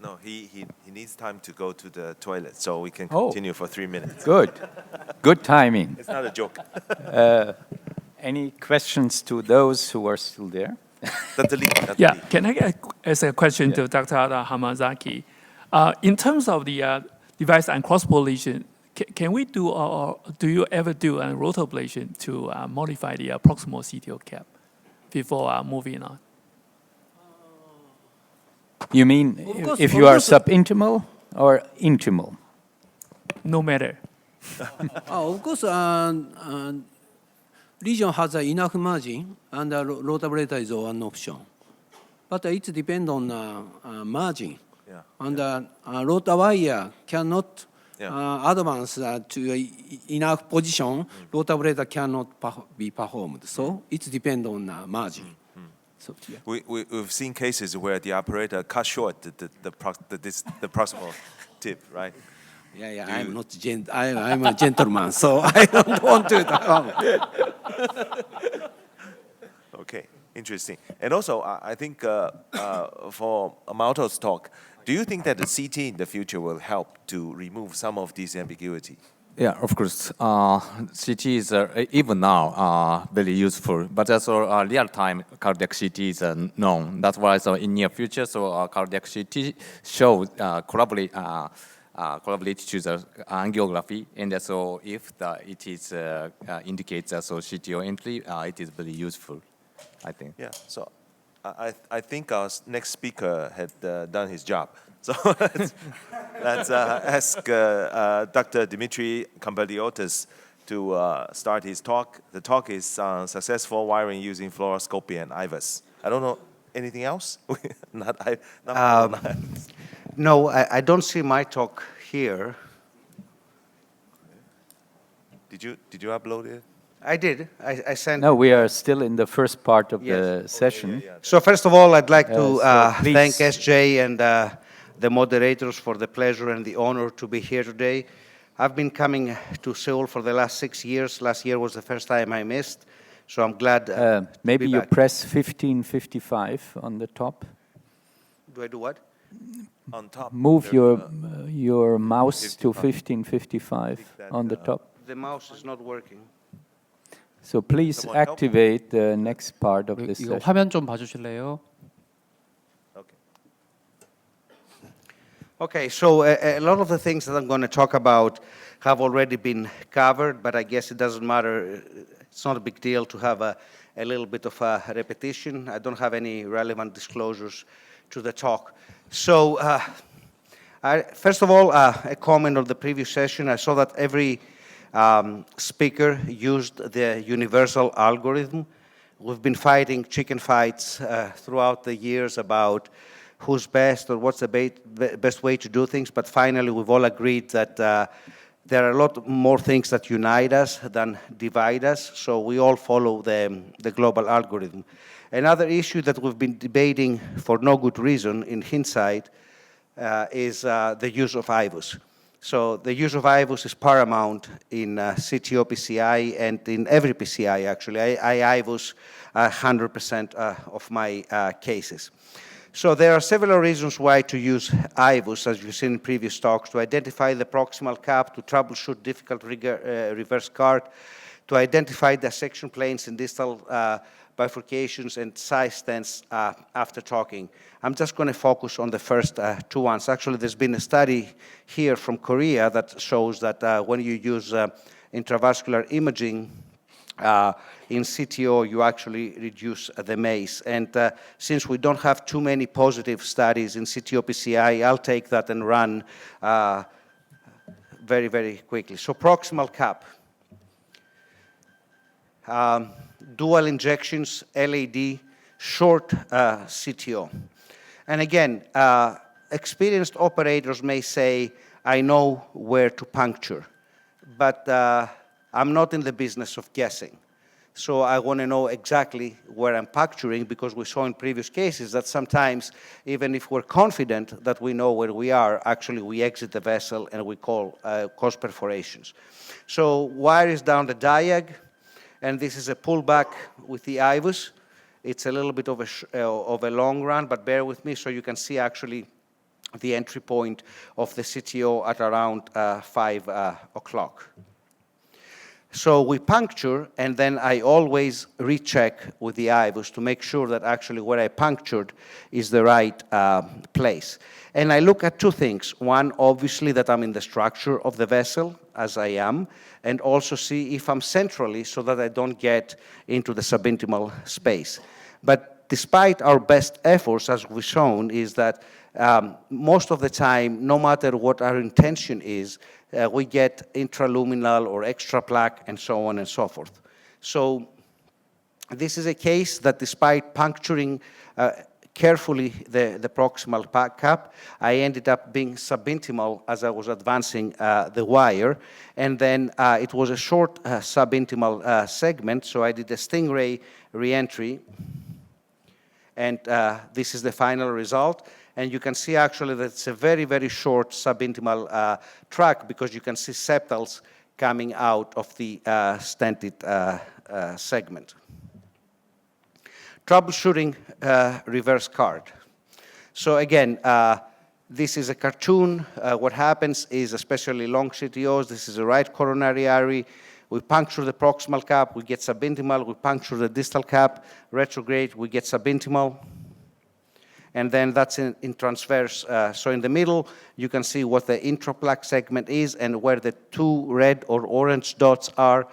Speaker 1: No, he needs time to go to the toilet, so we can continue for 3 minutes.
Speaker 2: Good timing.
Speaker 1: It's not a joke.
Speaker 2: Any questions to those who are still there?
Speaker 1: Dr. Lee.
Speaker 9: Yeah, can I ask a question to Dr. Hamazaki? In terms of the device uncrossable lesion, can we do, or do you ever do a rotablation to modify the proximal CTO cap before moving on?
Speaker 2: You mean if you are subintimal or intimal?
Speaker 9: No matter.
Speaker 4: Of course, lesion has enough margin, and rotablator is one option. But it depends on margin.
Speaker 1: Yeah.
Speaker 4: And rotawire cannot advance to enough position. Rotablator cannot be performed. So it depends on margin. So, yeah.
Speaker 1: We've seen cases where the operator cut short the proximal tip, right?
Speaker 4: Yeah. I'm not I'm a gentleman, so I don't want to.
Speaker 1: Okay, interesting. And also, I think for Maoto's talk, do you think that the CT in the future will help to remove some of these ambiguity?
Speaker 5: Yeah, of course. CT is even now very useful, but also real-time cardiac CT is known. That's why in near future, cardiac CT shows collaborate to the angiography, and so if it is indicates CTO entry, it is very useful, I think.
Speaker 1: Yeah. So I think our next speaker had done his job. So let's ask Dr. Dimitrios Karmpaliotis to start his talk. The talk is on successful wiring using fluoroscopy and IVUS. I don't know anything else.
Speaker 8: No, I don't see my talk here.
Speaker 1: Did you upload it?
Speaker 8: I did. I sent.
Speaker 2: No, we are still in the first part of the session.
Speaker 8: So first of all, I'd like to
Speaker 2: please.
Speaker 8: thank SJ and the moderators for the pleasure and the honor to be here today. I've been coming to Seoul for the last 6 years. Last year was the first time I missed. So I'm glad
Speaker 2: maybe
Speaker 8: to be
Speaker 2: you
Speaker 8: back.
Speaker 2: press 1555 on the top.
Speaker 8: Do I do what?
Speaker 1: On top.
Speaker 2: Move
Speaker 1: there's,
Speaker 2: your mouse to
Speaker 1: 1555.
Speaker 2: 1555 on the top.
Speaker 8: The mouse is not working.
Speaker 2: So please
Speaker 1: Someone help?
Speaker 2: activate the next part of this
Speaker 7: 이거
Speaker 2: session.
Speaker 7: 화면 좀 봐주실래요?
Speaker 1: Okay.
Speaker 8: Okay, so a lot of the things that I'm going to talk about have already been covered, but I guess it doesn't matter. It's not a big deal to have a little bit of a repetition. I don't have any relevant disclosures to the talk. So first of all, a comment on the previous session. I saw that every speaker used the universal algorithm. We've been fighting chicken fights throughout the years about who's best or what's the best way to do things, but finally we've all agreed that there are a lot more things that unite us than divide us, so we all follow the global algorithm. Another issue that we've been debating for no good reason in hindsight is the use of IVUS. So the use of IVUS is paramount in CTO PCI and in every PCI actually. I IVUS 100% of my cases. So there are several reasons why to use IVUS, as you've seen in previous talks, to identify the proximal cap, to troubleshoot difficult reverse cart, to identify dissection planes in distal bifurcations and size stents after talking. I'm just going to focus on the first two ones. Actually, there's been a study here from Korea that shows that when you use intravascular imaging in CTO, you actually reduce the MACE. And since we don't have too many positive studies in CTO PCI, I'll take that and run very, very quickly. So proximal cap. Dual injections, LAD, short CTO. And again, experienced operators may say, I know where to puncture, but I'm not in the business of guessing. So I want to know exactly where I'm puncturing, because we saw in previous cases that sometimes, even if we're confident that we know where we are, actually we exit the vessel and we cause perforations. So wire is down the diag, and this is a pullback with the IVUS. It's a little bit of a long run, but bear with me so you can see actually the entry point of the CTO at around 5 o'clock. So we puncture, and then I always recheck with the IVUS to make sure that actually where I punctured is the right place. And I look at two things. One, obviously, that I'm in the structure of the vessel, as I am, and also see if I'm centrally so that I don't get into the subintimal space. But despite our best efforts, as we've shown, is that most of the time, no matter what our intention is, we get intraluminal or extra plaque and so on and so forth. So this is a case that despite puncturing carefully the proximal cap, I ended up being subintimal as I was advancing the wire. And then it was a short subintimal segment, so I did a stingray reentry. And this is the final result. And you can see actually that it's a very, very short subintimal track, because you can see septals coming out of the stented segment. Troubleshooting reverse card. So again, this is a cartoon. What happens is, especially long CTOs, this is a right coronary artery. We puncture the proximal cap, we get subintimal. We puncture the distal cap, retrograde, we get subintimal. And then that's in transverse. So in the middle, you can see what the intraplaque segment is, and where the two red or orange dots are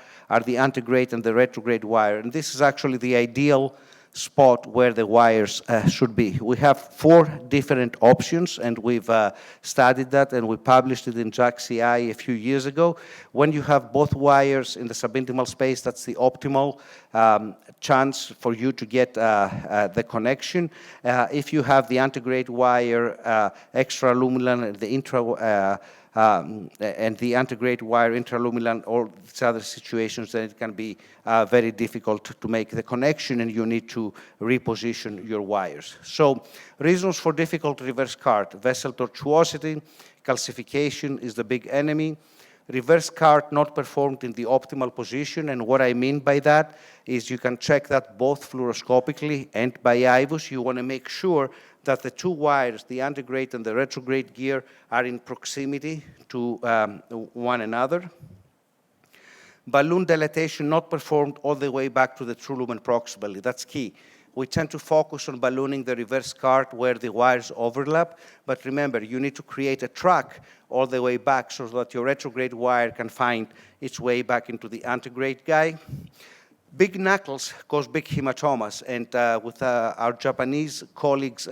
Speaker 8: the antegrade and the retrograde wire. And this is actually the ideal spot where the wires should be. We have 4 different options, and we've studied that, and we published it in JACC-CI a few years ago. When you have both wires in the subintimal space, that's the optimal chance for you to get the connection. If you have the antegrade wire, extraluminal, and the and the antegrade wire, intraluminal, all these other situations, then it can be very difficult to make the connection, and you need to reposition your wires. So reasons for difficult reverse cart: vessel tortuosity, calcification is the big enemy, reverse cart not performed in the optimal position. And what I mean by that is you can check that both fluoroscopically and by IVUS. You want to make sure that the two wires, the antegrade and the retrograde gear, are in proximity to one another. Balloon dilatation not performed all the way back to the true lumen proximally. That's key. We tend to focus on ballooning the reverse cart where the wires overlap, but remember, you need to create a track all the way back so that your retrograde wire can find its way back into the antegrade guy. Big knuckles cause big hematomas, and with our Japanese colleagues'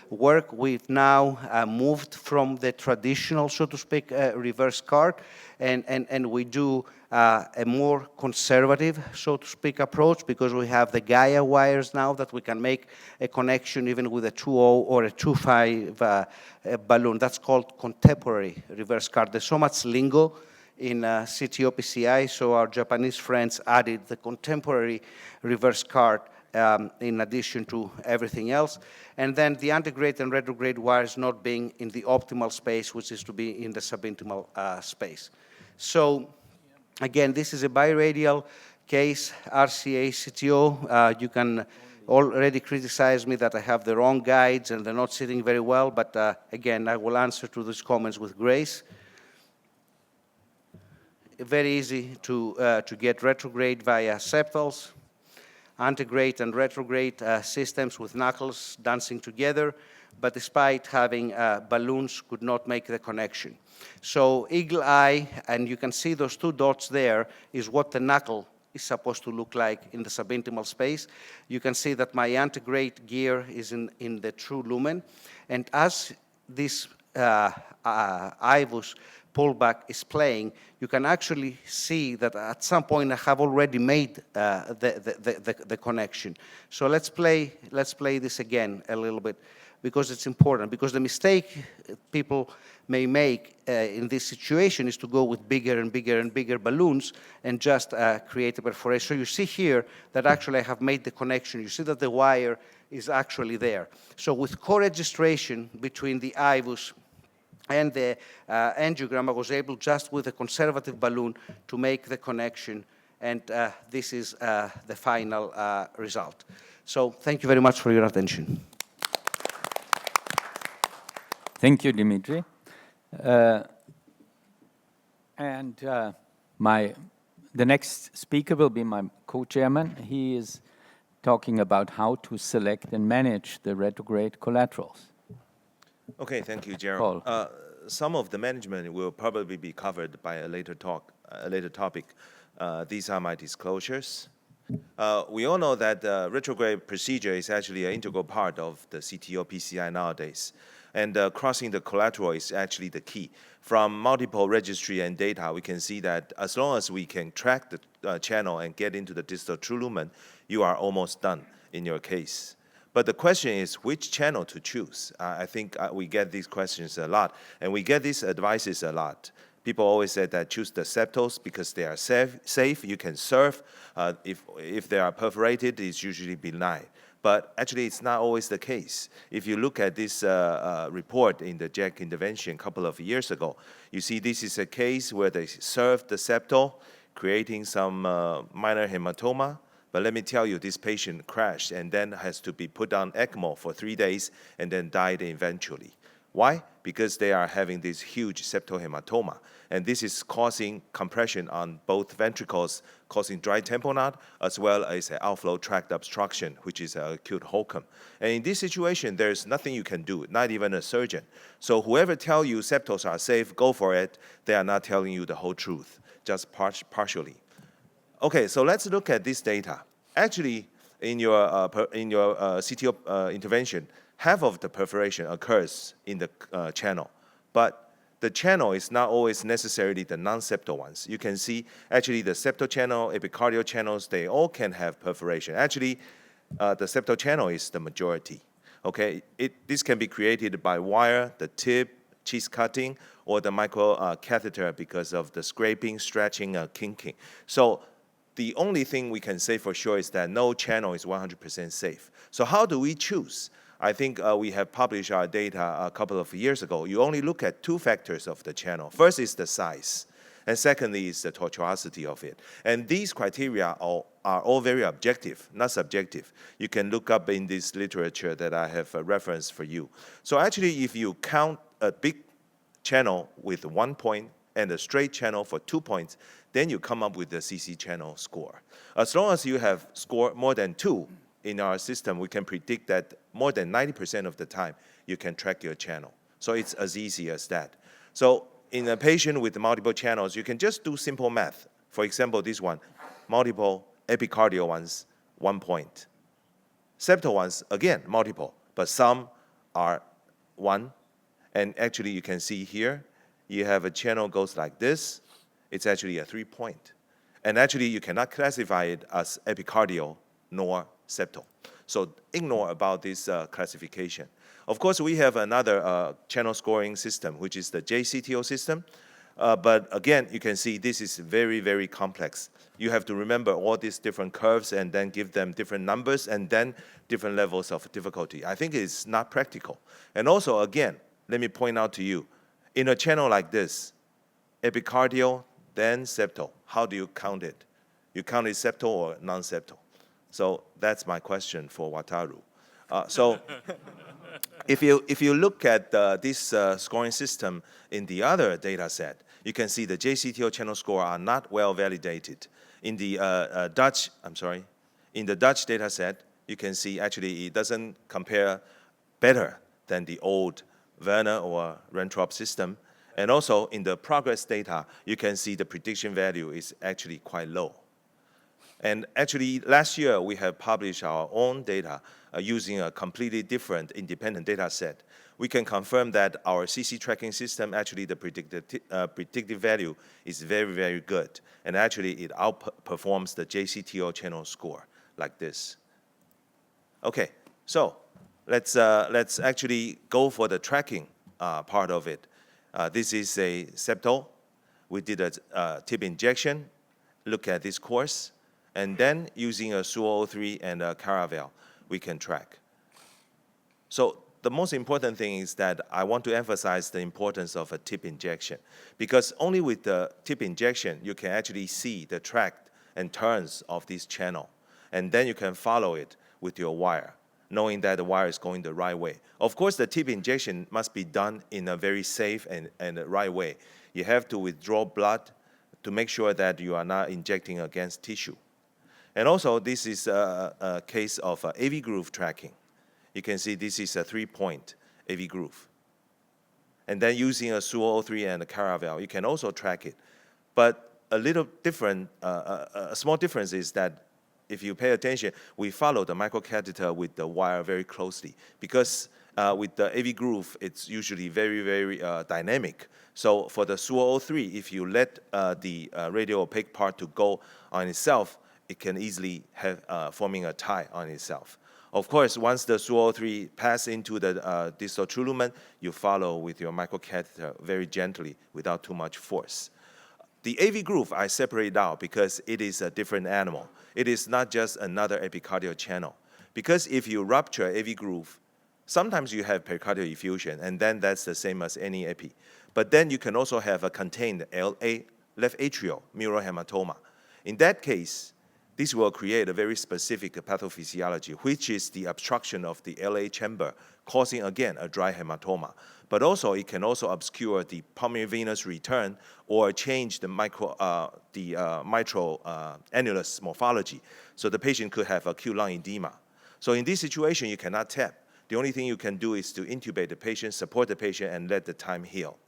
Speaker 8: work, we've now moved from the traditional, so to speak, reverse cart, and we do a more conservative, so to speak, approach, because we have the Gaia wires now that we can make a connection even with a 2.0 or a 2.5 balloon. That's called contemporary reverse cart. There's so much lingo in CTO PCI, so our Japanese friends added the contemporary reverse cart in addition to everything else. And then the antegrade and retrograde wires not being in the optimal space, which is to be in the subintimal space. So again, this is a biradial case, RCA CTO. You can already criticize me that I have the wrong guides and they're not sitting very well, but again, I will answer to these comments with grace. Very easy to get retrograde via septals, antegrade and retrograde systems with knuckles dancing together, but despite having balloons, could not make the connection. So eagle eye, and you can see those two dots there, is what the knuckle is supposed to look like in the subintimal space. You can see that my antegrade gear is in the true lumen, and as this IVUS pullback is playing, you can actually see that at some point I have already made the connection. So let's play this again a little bit, because it's important. Because the mistake people may make in this situation is to go with bigger and bigger and bigger balloons and just create a perforation. So you see here that actually I have made the connection. You see that the wire is actually there. So with co-registration between the IVUS and the angiogram, I was able, just with a conservative balloon, to make the connection, and this is the final result. So thank you very much for your attention.
Speaker 2: Thank you, Dimitri. The next speaker will be my co-chairman. He is talking about how to select and manage the retrograde collaterals.
Speaker 1: Okay, thank you, Gerald. Some of the management will probably be covered by a later topic. These are my disclosures. We all know that retrograde procedure is actually an integral part of the CTO PCI nowadays. And crossing the collateral is actually the key. From multiple registry and data, we can see that as long as we can track the channel and get into the distal true lumen, you are almost done in your case. But the question is which channel to choose. I think we get these questions a lot, and we get these advices a lot. People always say that choose the septals because they are safe. You can serve. If they are perforated, it's usually benign. But actually, it's not always the case. If you look at this report in the JACC intervention a couple of years ago, you see this is a case where they served the septal, creating some minor hematoma. But let me tell you, this patient crashed and then has to be put on ECMO for 3 days and then died eventually. Why? Because they are having this huge septal hematoma. And this is causing compression on both ventricles, causing dry tamponade, as well as an outflow tract obstruction, which is an acute HOCM. And in this situation, there's nothing you can do, not even a surgeon. So whoever tells you septals are safe, go for it. They are not telling you the whole truth, just partially. Okay, so let's look at this data. Actually, in your CTO intervention, half of the perforation occurs in the channel, but the channel is not always necessarily the non-septal ones. You can see actually the septal channel, epicardial channels, they all can have perforation. Actually, the septal channel is the majority. Okay, this can be created by wire, the tip, cheese cutting, or the micro catheter because of the scraping, stretching, kinking. So the only thing we can say for sure is that no channel is 100% safe. So how do we choose? I think we have published our data a couple of years ago. You only look at two factors of the channel. First is the size. And secondly is the tortuosity of it. And these criteria are all very objective, not subjective. You can look up in this literature that I have referenced for you. So actually, if you count a big channel with 1 point and a straight channel for 2 points, then you come up with the CC channel score. As long as you have scored more than 2 in our system, we can predict that more than 90% of the time, you can track your channel. So it's as easy as that. So in a patient with multiple channels, you can just do simple math. For example, this one, multiple epicardial ones, 1 point. Septal ones, again, multiple, but some are 1. And actually, you can see here, you have a channel goes like this. It's actually a 3 point. And actually, you cannot classify it as epicardial nor septal. So ignore about this classification. Of course, we have another channel scoring system, which is the JCTO system. But again, you can see this is very, very complex. You have to remember all these different curves and then give them different numbers and then different levels of difficulty. I think it's not practical. And also, again, let me point out to you, in a channel like this, epicardial, then septal, how do you count it? You count it septal or non-septal? So that's my question for Wataru. So if you look at this scoring system in the other data set, you can see the JCTO channel score are not well validated. In the in the Dutch data set, you can see actually it doesn't compare better than the old Werner or Rentrop system. And also in the progress data, you can see the prediction value is actually quite low. And actually, last year, we have published our own data using a completely different independent data set. We can confirm that our CC tracking system, actually the predictive value is very, very good. And actually, it outperforms the JCTO channel score like this. Okay, so let's actually go for the tracking part of it. This is a septal. We did a tip injection. Look at this course. And then using a SU-003 and a Caravel, we can track. So the most important thing is that I want to emphasize the importance of a tip injection, because only with the tip injection, you can actually see the track and turns of this channel. And then you can follow it with your wire, knowing that the wire is going the right way. Of course, the tip injection must be done in a very safe and right way. You have to withdraw blood to make sure that you are not injecting against tissue. And also, this is a case of AV groove tracking. You can see this is a 3-point AV groove. And then using a SU-003 and a Caravel, you can also track it. But a little different, a small difference is that if you pay attention, we follow the microcatheter with the wire very closely, because with the AV groove, it's usually very, very dynamic. So for the SU-003, if you let the radio opaque part to go on itself, it can easily have forming a tie on itself. Of course, once the SU-003 pass into the distal true lumen, you follow with your microcatheter very gently without too much force. The AV groove I separate out because it is a different animal. It is not just another epicardial channel. Because if you rupture AV groove, sometimes you have pericardial effusion, and then that's the same as any epi. But then you can also have a contained LA, left atrial mural hematoma. In that case, this will create a very specific pathophysiology, which is the obstruction of the LA chamber, causing, again, a dry hematoma. But also, it can also obscure the pulmonary venous return or change the mitral annulus morphology. So the patient could have acute lung edema. So in this situation, you cannot tap. The only thing you can do is to intubate the patient, support the patient, and let the time heal.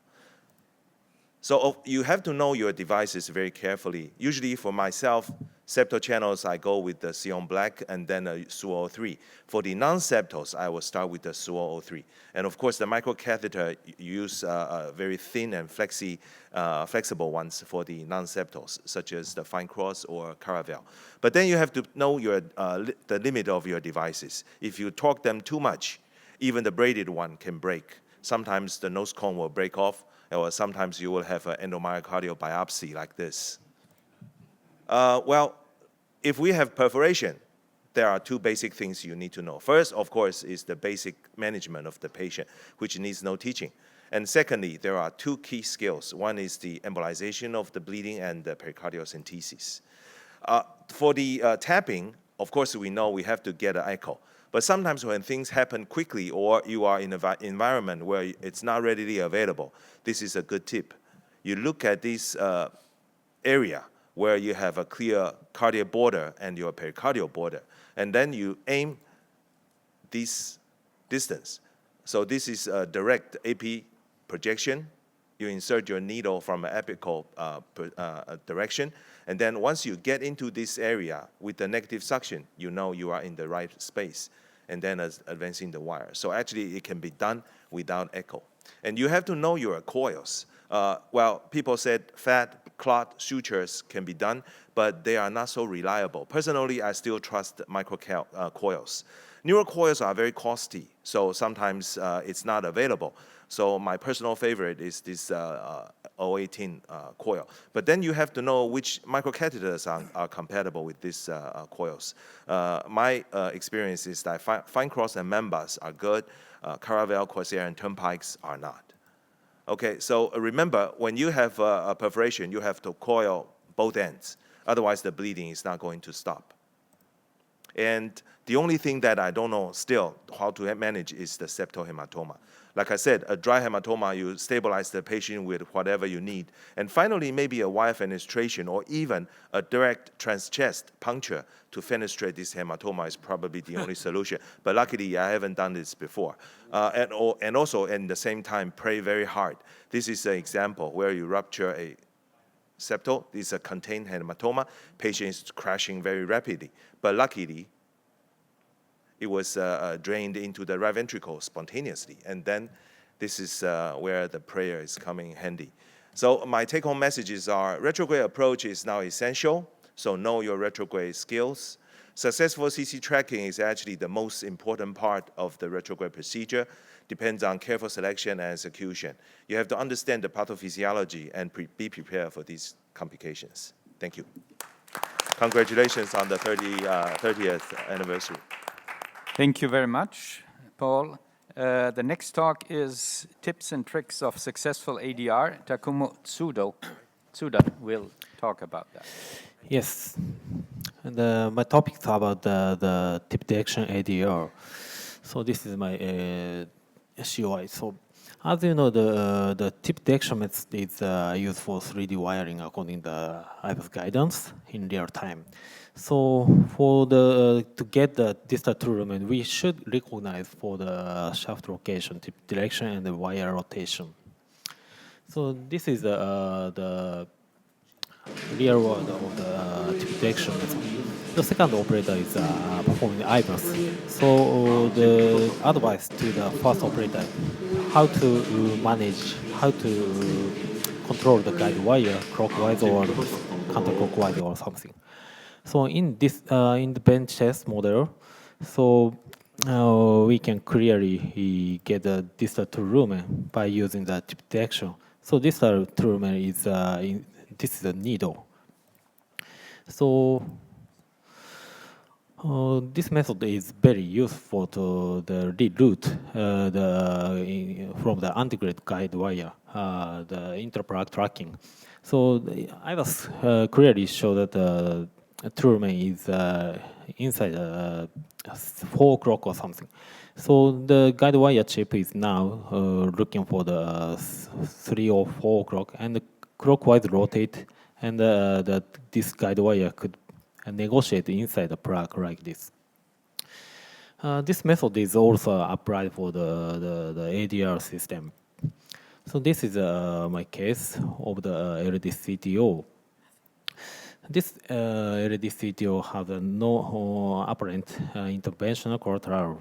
Speaker 1: So you have to know your devices very carefully. Usually for myself, septal channels, I go with the Sion Black and then a SU-003. For the non-septals, I will start with the SU-003. And of course, the microcatheter, you use very thin and flexible ones for the non-septals, such as the fine cross or Caravel. But then you have to know the limit of your devices. If you torque them too much, even the braided one can break. Sometimes the nose cone will break off, or sometimes you will have an endomyocardial biopsy like this. Well, if we have perforation, there are two basic things you need to know. First, of course, is the basic management of the patient, which needs no teaching. And secondly, there are two key skills. One is the embolization of the bleeding and the pericardiocentesis. For the tapping, of course, we know we have to get an echo. But sometimes when things happen quickly or you are in an environment where it's not readily available, this is a good tip. You look at this area where you have a clear cardiac border and your pericardial border, and then you aim this distance. So this is a direct AP projection. You insert your needle from an apical direction, and then once you get into this area with the negative suction, you know you are in the right space, and then advancing the wire. So actually, it can be done without echo. And you have to know your coils. Well, people said fat clot sutures can be done, but they are not so reliable. Personally, I still trust micro coils. Neural coils are very costly, so sometimes it's not available. So my personal favorite is this 018 coil. But then you have to know which microcatheters are compatible with these coils. My experience is that fine cross and members are good. Caravel, Corsair, and Turnpikes are not. Okay, so remember, when you have a perforation, you have to coil both ends. Otherwise, the bleeding is not going to stop. And the only thing that I don't know still how to manage is the septal hematoma. Like I said, a dry hematoma, you stabilize the patient with whatever you need. And finally, maybe a wire fenestration or even a direct transchest puncture to fenestrate this hematoma is probably the only solution. But luckily, I haven't done this before. And also, at the same time, pray very hard. This is an example where you rupture a septal. This is a contained hematoma. Patient is crashing very rapidly. But luckily, it was drained into the right ventricle spontaneously. And then this is where the prayer is coming handy. So my take-home messages are retrograde approach is now essential. So know your retrograde skills. Successful CC tracking is actually the most important part of the retrograde procedure. Depends on careful selection and execution. You have to understand the pathophysiology and be prepared for these complications. Thank you. Congratulations on the 30th anniversary.
Speaker 2: Thank you very much, Paul. The next talk is Tips and Tricks of Successful ADR. Takuma Tsuda will talk about that.
Speaker 10: Yes. And my topic is about the tip detection ADR. So this is my COI. So as you know, the tip detection method is used for 3D wiring according to the IVUS guidance in real time. So for to get the distal true lumen, we should recognize for the shaft location, tip direction, and the wire rotation. So this is the real world of the tip detection method. The second operator is performing IVUS. So the advice to the first operator, how to manage, how to control the guide wire clockwise or counterclockwise or something. So in this in the bench test model, so we can clearly get the distal true lumen by using the tip detection. So distal true lumen is this is a needle. So this method is very useful to the reroute from the integrated guide wire, the interplug tracking. So I was clearly show that the true lumen is inside 4 o'clock or something. So the guide wire chip is now looking for the 3 or 4 o'clock and clockwise rotate, and this guide wire could negotiate inside the plug like this. This method is also applied for the ADR system. So this is my case of the LDCTO. This LDCTO has no apparent interventional collateral.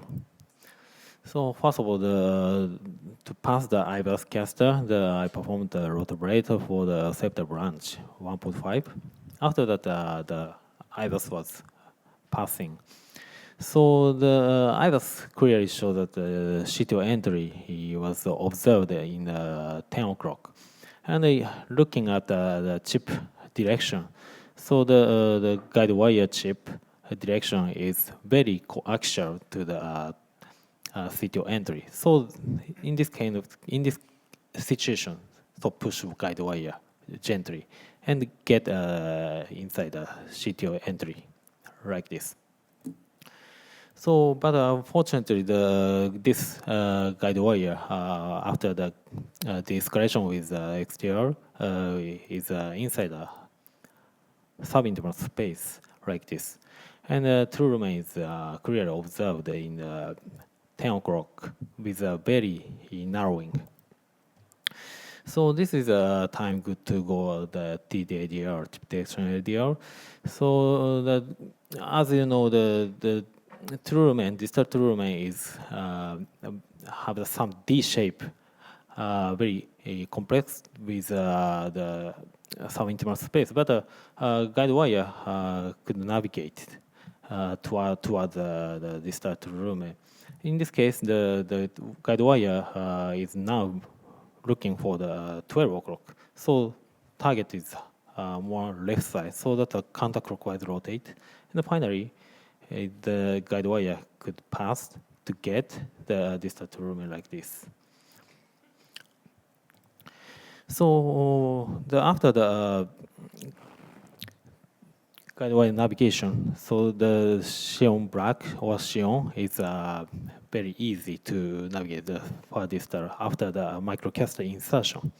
Speaker 10: So first of all, to pass the IVUS caster, I performed the rotor for the septal branch 1.5. After that, the IVUS was passing. So the IVUS clearly showed that the CTO entry was observed in 10 o'clock. And looking at the chip direction, so the guide wire chip direction is very coaxial to the CTO entry. So in this situation, so push guide wire gently and get inside the CTO entry like this. So, but unfortunately, this guide wire after the de-escalation with exterior is inside the subintimal space like this, and true lumen is clearly observed in 10 o'clock with a very narrowing. So this is a time good to go the TDADR, detection ADR. So as you know, the true lumen, distal true lumen is have some D shape, very complex with the subintimal space, but guide wire could navigate toward the distal true lumen. In this case, the guide wire is now looking for the 12 o'clock. So target is more left side, so that counterclockwise rotate. And finally, the guide wire could pass to get the distal true lumen like this. So after the guide wire navigation, so the Hsien black or Hsien is very easy to navigate the far distal after the microcatheter insertion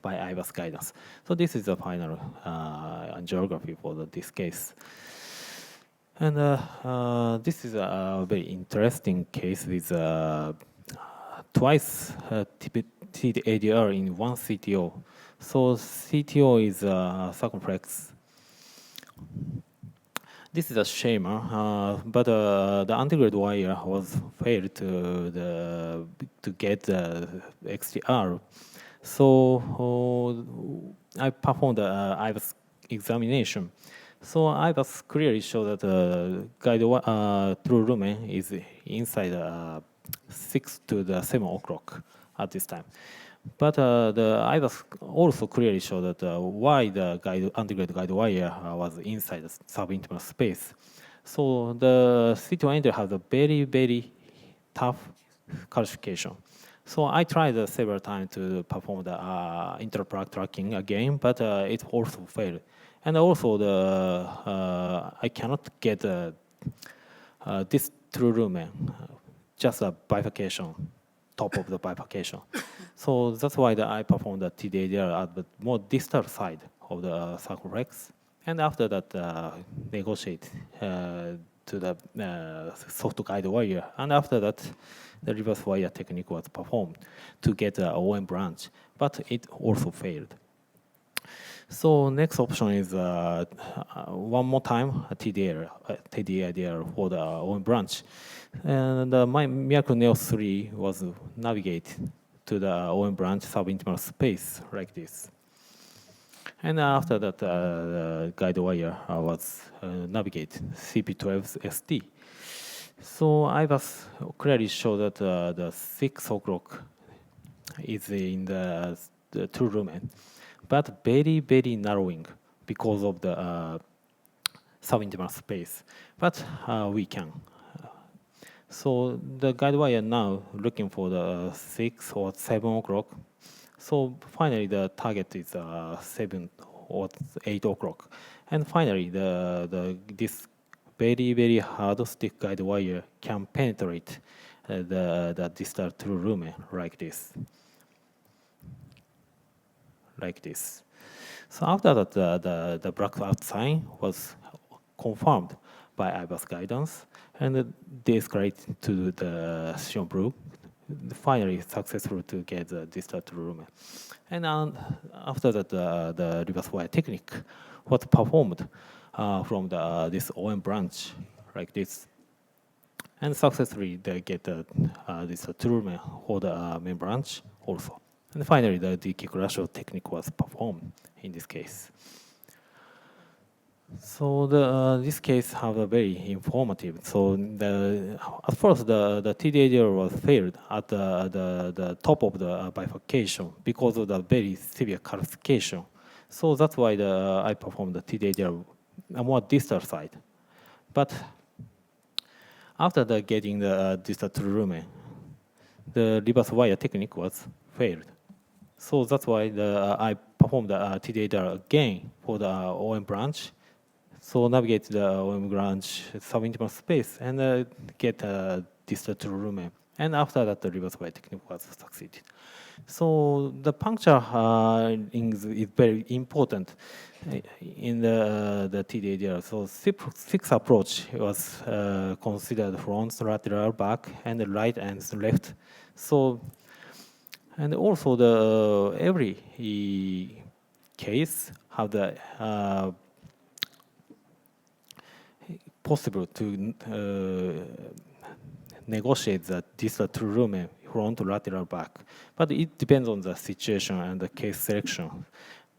Speaker 10: by IVUS guidance. So this is the final angiography for this case. And this is a very interesting case with twice TDADR in one CTO. So CTO is circumflex. This is a shamer, but the antegrade wire was failed to get the XTR. So I performed the IVUS examination. So IVUS clearly show that the guide true lumen is inside 6 to the 7 o'clock at this time. But the IVUS also clearly show that why the antegrade guide wire was inside the subintimal space. So the CTO entry has a very, very tough calcification. So I tried several times to perform the interplaque tracking again, but it also failed. And also I cannot get this true lumen, just a bifurcation, top of the bifurcation. So that's why I performed the TDADR at the more distal side of the circumflex. And after that, negotiate to the soft guide wire. And after that, the reverse wire technique was performed to get the OM branch, but it also failed. So next option is one more time a TDADR for the OM branch. And my Miracle Neo 3 was navigated to the OM branch subintimal space like this. And after that, the guide wire was navigated CP12 ST. So I was clearly show that the 6 o'clock is in the true lumen, but very, very narrowing because of the subintimal space. But we can. So the guide wire now looking for the 6 or 7 o'clock. So finally the target is 7 or 8 o'clock. And finally this very, very hard stick guide wire can penetrate the distal true lumen like this. Like this. So after that, the blackout sign was confirmed by IVUS guidance and de-escalate to the Hsien blue. Finally successful to get the distal true lumen. And after that, the reverse wire technique was performed from this OM branch like this. And successfully they get this true lumen for the main branch also. And finally, the dekick ratio technique was performed in this case. So this case have a very informative. So at first the TDADR was failed at the top of the bifurcation because of the very severe calcification. So that's why I performed the TDADR a more distal side. But after getting the distal true lumen, the reverse wire technique was failed. So that's why I performed the TDADR again for the OM branch. So navigate the OM branch subintimal space and get distal true lumen. And after that, the reverse by technique was succeeded. So the puncture is very important in the TDADR. So six approach was considered front, lateral, back, and the right and left. So and also the every case have the possible to negotiate the distal true lumen front, lateral, back. But it depends on the situation and the case selection.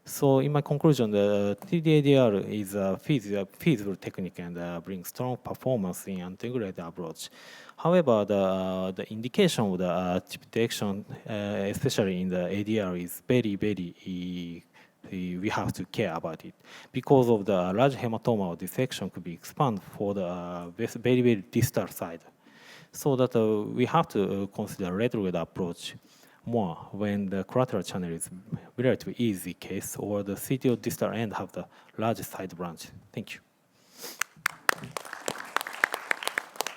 Speaker 10: So in my conclusion, the TDADR is a feasible technique and brings strong performance in integrated approach. However, the indication of the chip detection, especially in the ADR, is very, we have to care about it. Because of the large hematoma or dissection could be expanded for the very distal side. So that we have to consider retrograde approach more when the collateral channel is relatively easy case or the CTO distal end have the largest side branch. Thank you.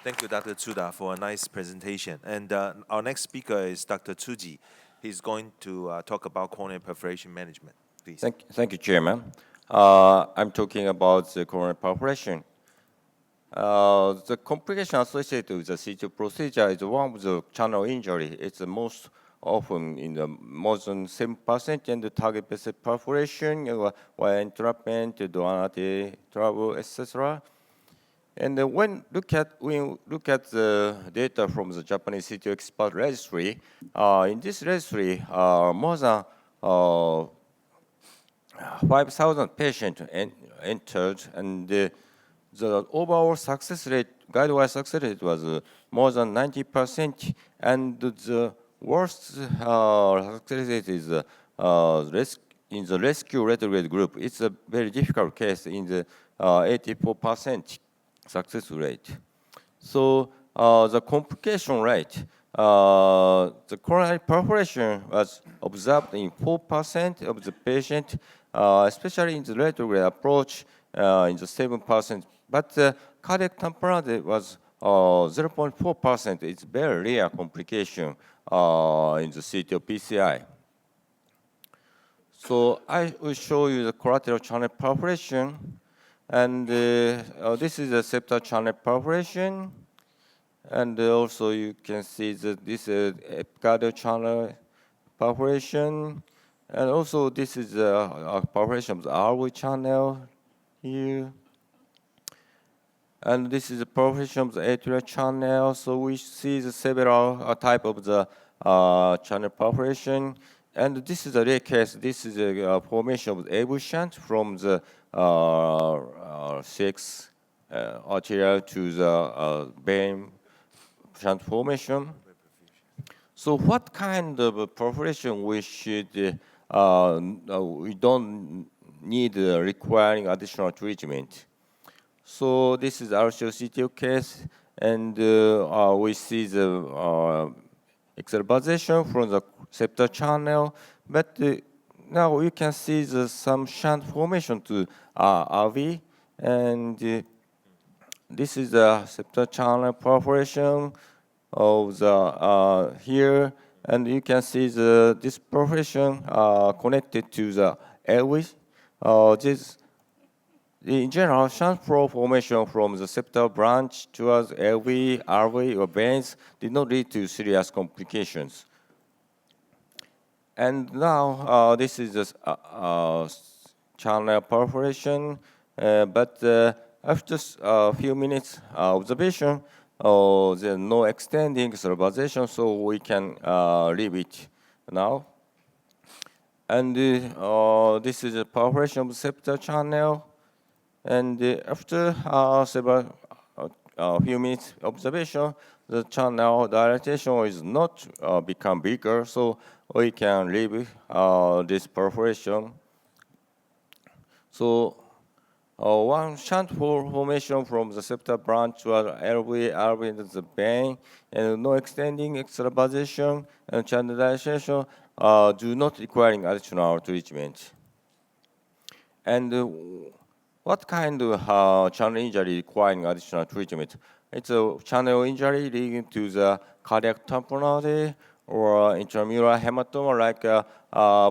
Speaker 1: Thank you, Dr. Tsuda, for a nice presentation. And our next speaker is Dr. Otsuji. He's going to talk about coronary perforation management. Please.
Speaker 11: Thank you, Chairman. I'm talking about the coronary perforation. The complication associated with the CTO procedure is one of the channel injury. It's the most often in the more than 7% in the target-based perforation, wire entrapment, duodenal trouble, etc. And when we look at the data from the Japanese CTO expert registry, in this registry, more than 5,000 patients entered, and the overall success rate, guide-wire success rate was more than 90%, and the worst success rate is in the rescue retrograde group. It's a very difficult case in the 84% success rate. So the complication rate, the coronary perforation was observed in 4% of the patient, especially in the retrograde approach, in the 7%. But cardiac tamponade was 0.4%. It's very rare complication in the CTO PCI. So I will show you the collateral channel perforation. And this is a septal channel perforation. And also you can see that this is epicardial channel perforation. And also this is a perforation of the RV channel here. And this is a perforation of the atrial channel. So we see the several type of the channel perforation. And this is a rare case. This is a formation of the AV shunt from the 6 arterial to the vein shunt formation. So what kind of perforation we should, we don't need requiring additional treatment. So this is RCO CTO case, and we see the exacerbation from the septal channel, but now you can see some shunt formation to RV, and this is the septal channel perforation of the here, and you can see this perforation connected to the airway. In general, shunt flow formation from the septal branch towards LV, RV, or veins did not lead to serious complications. And now this is the channel perforation, but after a few minutes observation, there's no extending exacerbation, so we can leave it now. And this is a perforation of the septal channel. And after several few minutes observation, the channel dilatation is not become bigger, so we can leave this perforation. So one shunt formation from the septal branch was LV into the vein, and no extending extravasation and channelization do not requiring additional treatment. And what kind of channel injury requiring additional treatment? It's a channel injury leading to the cardiac tamponade or intramural hematoma, like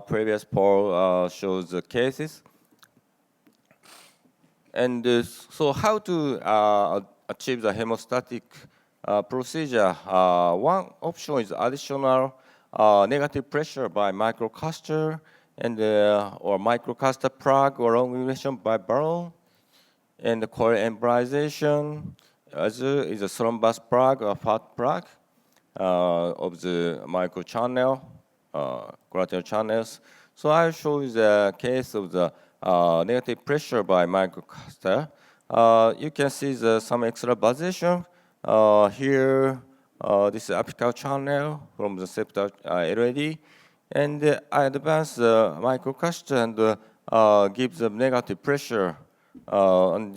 Speaker 11: previous poll shows the cases. And so how to achieve the hemostatic procedure? One option is additional negative pressure by microcaster and or microcaster plug or long relation by balloon, and the coil embolization is a thrombus plug or fat plug of the microchannel, collateral channels. So I'll show you the case of the negative pressure by microcaster. You can see some extravasation here. This is apical channel from the septal LAD. And I advance the microcaster and give the negative pressure and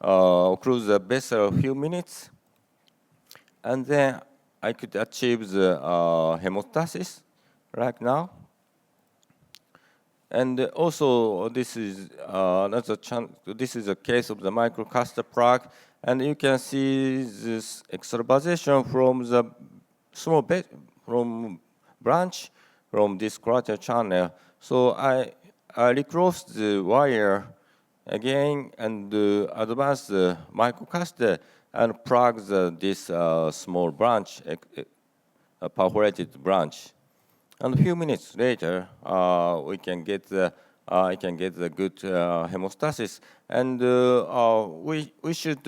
Speaker 11: occlude the vessel a few minutes. And then I could achieve the hemostasis right now. And also, this is this is a case of the microcaster plug, and you can see this extravasation from the small branch from this collateral channel. So I recrossed the wire again and advance the microcaster and plug this small branch, perforated branch. And a few minutes later, we can get the good hemostasis, and we should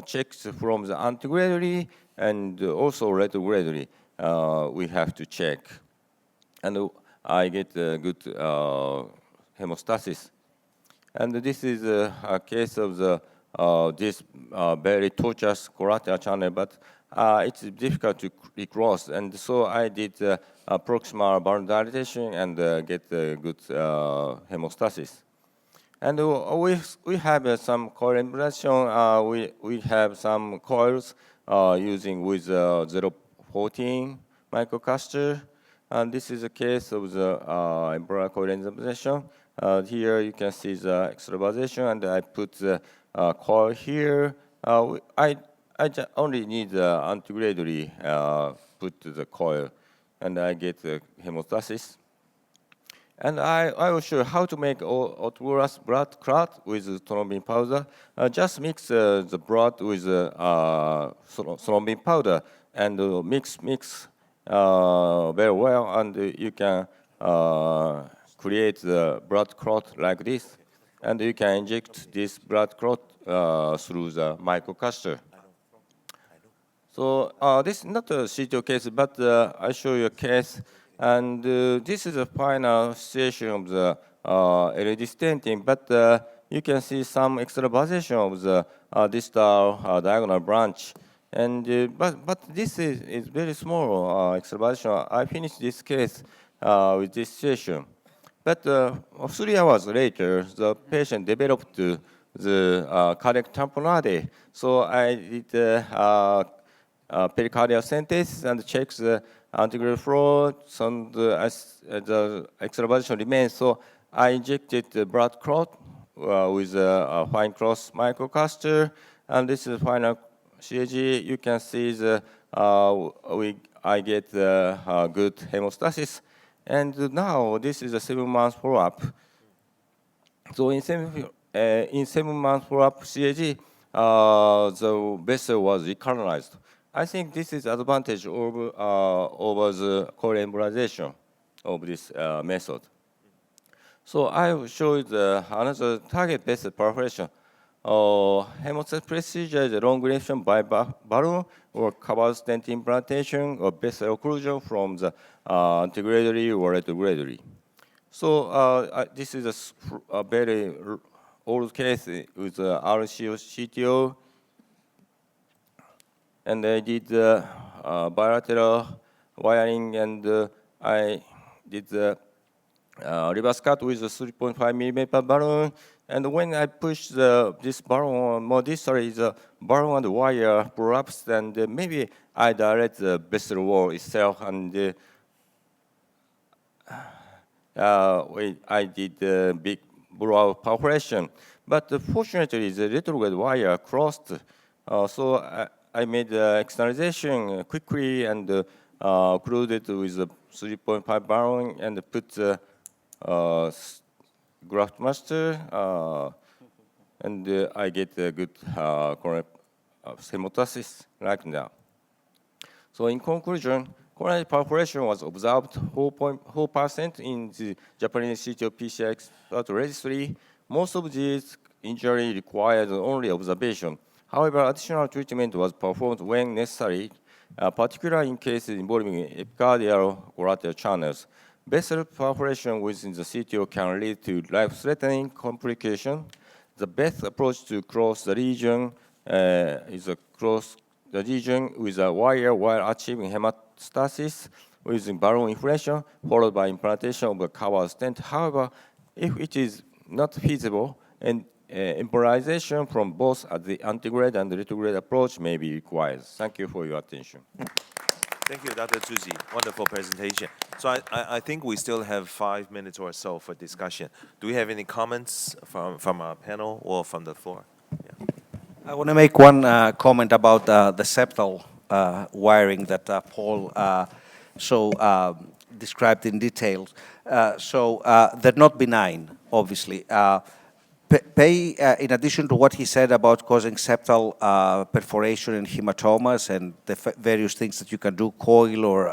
Speaker 11: check from the antegrade and also retrograde. We have to check, and I get a good hemostasis. And this is a case of the this very tortuous collateral channel, but it's difficult to recross, and so I did proximal balloon dilatation and get a good hemostasis. And we have some coil embolization. We have some coils using with 0.14 microcaster, and this is a case of the embolic coil embolization. Here you can see the extravasation, and I put the coil here. I only need the antegrade put the coil, and I get the hemostasis. And I will show you how to make autologous blood clot with thrombin powder. Just mix the blood with thrombin powder and mix very well, and you can create the blood clot like this. And you can inject this blood clot through the microcaster. So this is not a CTO case, but I show you a case, and this is the final situation of the LED stenting. But you can see some extravasation of the distal diagonal branch, and but this is very small extravasation. I finished this case with this situation, but 3 hours later, the patient developed the cardiac tamponade. So I did pericardial synthesis and checks the antegrade flow, and the extravasation remains. So I injected the blood clot with a fine cross microcaster, and this is the final CAG. You can see I get good hemostasis, and now this is a 7 month follow-up. So in 7 month follow-up CAG, the vessel was recanalized. I think this is advantage over the coil embolization of this method. So I will show you another target-based perforation. Hemostasis procedure is a long relation by balloon or covered stent implantation or vessel occlusion from the antegrade or retrograde. So this is a very old case with RCO CTO. And I did bilateral wiring, and I did the reverse cut with a 3.5 millimeter balloon, And when I push this balloon more distally, the balloon and the wire collapsed, and maybe I direct the vessel wall itself, and I did a big blowout perforation. But fortunately, the retrograde wire crossed, so I made the externalization quickly and closed it with a 3.5 balloon and put the graft master, and I get a good coronary hemostasis like now. So in conclusion, coronary perforation was observed 4% in the Japanese CTO PCI expert registry. Most of these injuries required only observation. However, additional treatment was performed when necessary, particularly in cases involving epicardial collateral channels. Vessel perforation within the CTO can lead to life-threatening complications. The best approach to cross the region is to cross the region with a wire while achieving hemostasis using balloon inflation, followed by implantation of a covered stent. However, if it is not feasible, and embolization from both the antegrade and the retrograde approach may be required. Thank you for your attention.
Speaker 1: Thank you, Dr. Tsuji. Wonderful presentation. So I think we still have 5 minutes or so for discussion. Do we have any comments from our panel or from the floor? Yeah.
Speaker 8: I want to make one comment about the septal wiring that Paul described in detail. They're not benign, obviously. In addition to what he said about causing septal perforation and hematomas and the various things that you can do, coil or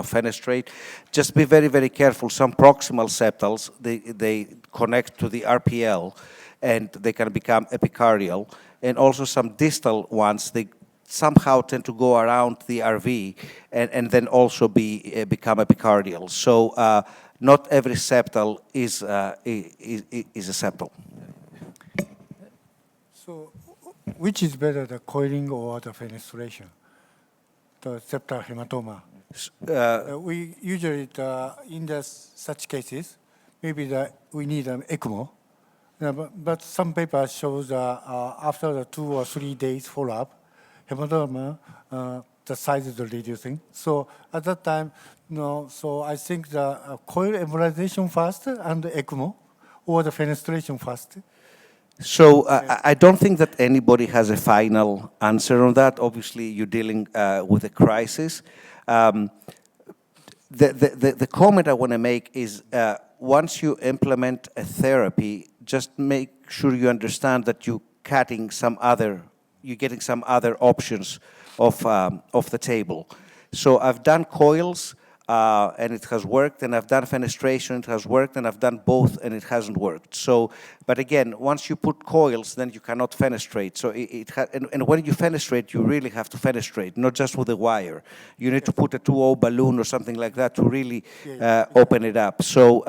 Speaker 8: fenestrate, just be very, very careful. Some proximal septals, they connect to the RPL and they can become epicardial. And also some distal ones, they somehow tend to go around the RV and then also become epicardial. So not every septal is a septal.
Speaker 12: So, which is better, the coiling or the fenestration? The septal hematoma. We usually, in such cases, maybe we need an ECMO. But some papers show that after the 2 or 3 days follow-up, hematoma, the size is reducing. So at that time, so I think the coil embolization first and the ECMO, or the fenestration first.
Speaker 8: So I don't think that anybody has a final answer on that. Obviously, you're dealing with a crisis. The comment I want to make is once you implement a therapy, just make sure you understand that you're getting some other options off the table. So I've done coils, and it has worked, and I've done fenestration, it has worked, and I've done both, and it hasn't worked. So, but again, once you put coils, then you cannot fenestrate. So and when you fenestrate, you really have to fenestrate, not just with a wire. You need to put a 2.0 balloon or something like that to really open it up. So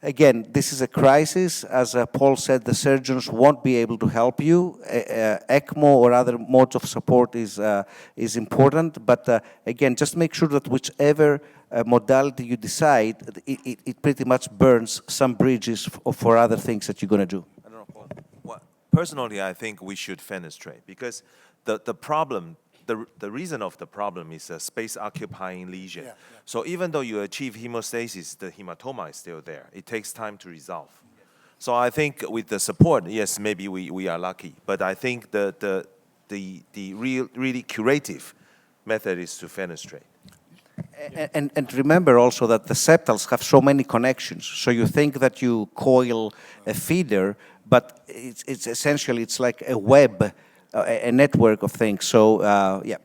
Speaker 8: again, this is a crisis. As Paul said, the surgeons won't be able to help you. ECMO or other modes of support is important. But again, just make sure that whichever modality you decide, it pretty much burns some bridges for other things that you're going to do.
Speaker 1: I don't know, Paul. Well, personally, I think we should fenestrate because the problem, the reason of the problem is a space-occupying lesion. Yeah, yeah. So even though you achieve hemostasis, the hematoma is still there. It takes time to resolve. Yeah. So I think with the support, yes, maybe we are lucky. But I think the really curative method is to fenestrate.
Speaker 8: And remember also that the septals have so many connections. So you think that you coil a feeder, but it's essentially, it's like a web, a network of things. So, yeah.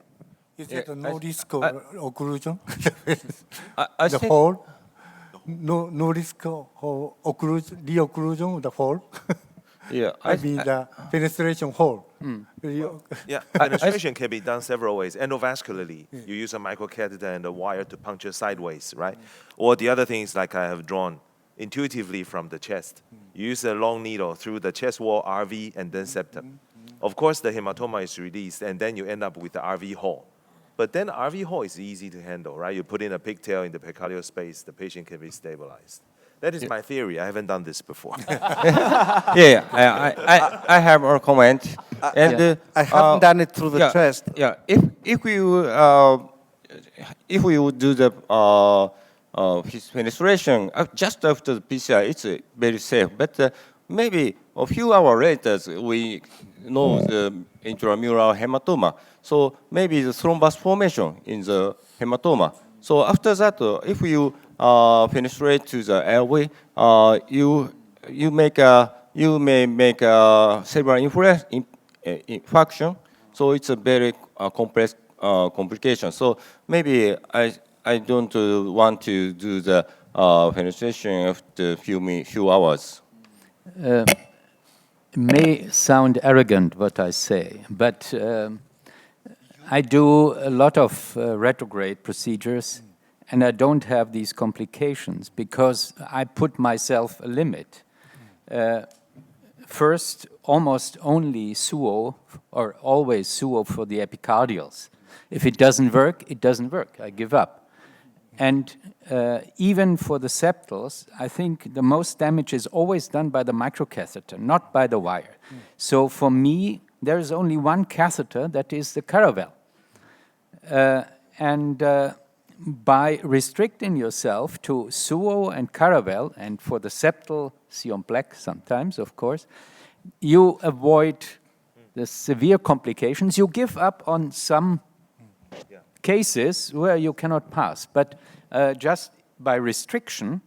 Speaker 12: Is it a no-risk occlusion? The hole? No risk of reocclusion of the hole?
Speaker 11: Yeah,
Speaker 12: I mean the penetration hole.
Speaker 1: Yeah, penetration can be done several ways. Endovascularly, you use a microcatheter and a wire to puncture sideways, right? Or the other thing is like I have drawn intuitively from the chest. You use a long needle through the chest wall, RV, and then septum. Of course, the hematoma is released, and then you end up with the RV hole. But then RV hole is easy to handle, right? You put in a pigtail in the pericardial space, the patient can be stabilized. That is my theory. I haven't done this before.
Speaker 11: Yeah, I have a comment. And
Speaker 8: I haven't done it through the chest.
Speaker 11: Yeah, if we would do the his penetration just after the PCI, it's very safe. But maybe a few hours later, we know the intramural hematoma. So maybe the thrombus formation in the hematoma. So after that, if you penetrate to the airway, you may make a cerebral infarction. So it's a very complex complication. So maybe I don't want to do the penetration after few hours.
Speaker 2: It may sound arrogant what I say, but I do a lot of retrograde procedures, and I don't have these complications because I put myself a limit. First, almost only suo, or always suo for the epicardials. If it doesn't work, it doesn't work. I give up. And even for the septals, I think the most damage is always done by the microcatheter, not by the wire. So for me, there is only one catheter, that is the Caravel. By restricting yourself to suo and Caravel, and for the septal, Sion Black sometimes, of course, you avoid the severe complications. You give up on some cases where you cannot pass, but just by restriction,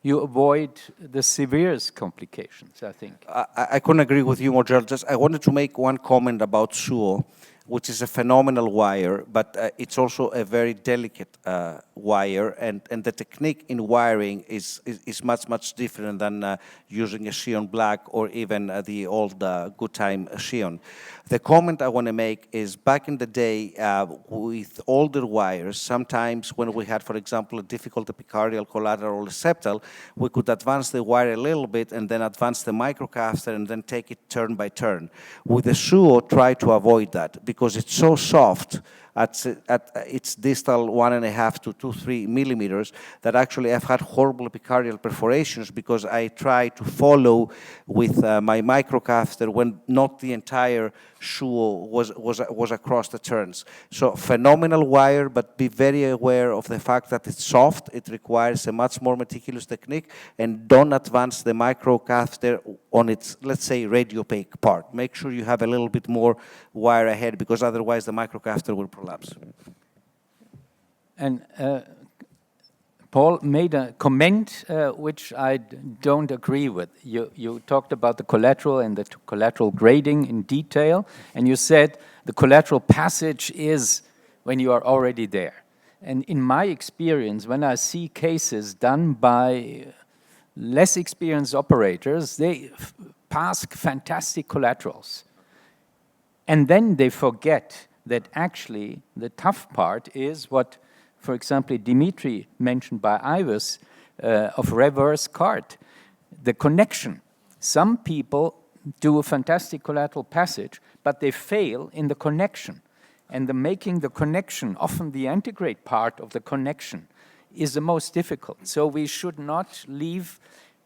Speaker 2: you avoid the severest complications, I think.
Speaker 8: I couldn't agree with you more, Gerald. Just I wanted to make one comment about suo, which is a phenomenal wire, but it's also a very delicate wire, and the technique in wiring is much different than using a Hsien Black or even the old good time Hsien. The comment I want to make is back in the day with older wires, sometimes when we had, for example, a difficult epicardial collateral or septal, we could advance the wire a little bit and then advance the microcatheter and then take it turn by turn. With the suo, try to avoid that because it's so soft at its distal 1.5 to 2-3 millimeters that actually I've had horrible epicardial perforations because I try to follow with my microcatheter when not the entire suo was across the turns. So phenomenal wire, but be very aware of the fact that it's soft. It requires a much more meticulous technique, and don't advance the microcatheter on its, let's say, radiopaque part. Make sure you have a little bit more wire ahead because otherwise the microcatheter will prolapse.
Speaker 2: And Paul made a comment which I don't agree with. You talked about the collateral and the collateral grading in detail, and you said the collateral passage is when you are already there. And in my experience, when I see cases done by less experienced operators, they pass fantastic collaterals. And then they forget that actually the tough part is what, for example, Dimitrios mentioned by IVUS of reverse card, the connection. Some people do a fantastic collateral passage, but they fail in the connection. And making the connection, often the antegrade part of the connection, is the most difficult. So we should not leave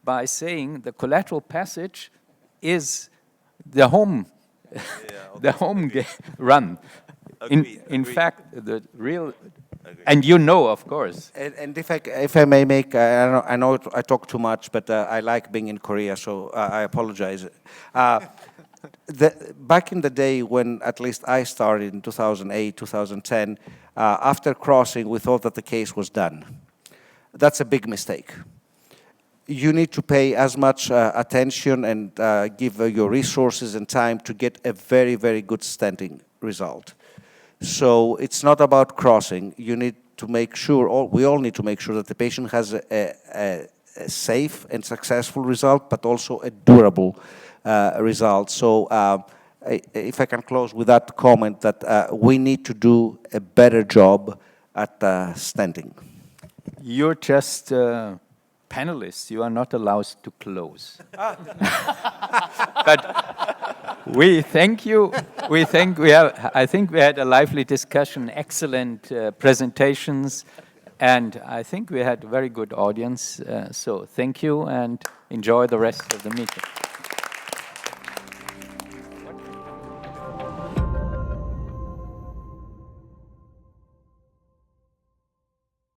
Speaker 2: by saying the collateral passage is the home, the home run. In fact, the real, and you know, of course.
Speaker 8: And if I may make, I know I talk too much, but I like being in Korea, so I apologize. Back in the day when at least I started in 2008, 2010, after crossing, we thought that the case was done. That's a big mistake. You need to pay as much attention and give your resources and time to get a very, very good stenting result. So it's not about crossing. You need to make sure, we all need to make sure that the patient has a safe and successful result, but also a durable result. So if I can close with that comment that we need to do a better job at stenting.
Speaker 2: You're just panelists. You are not allowed to close. But we thank you. I think we had a lively discussion, excellent presentations. And I think we had a very good audience, so thank you and enjoy the rest of the meeting.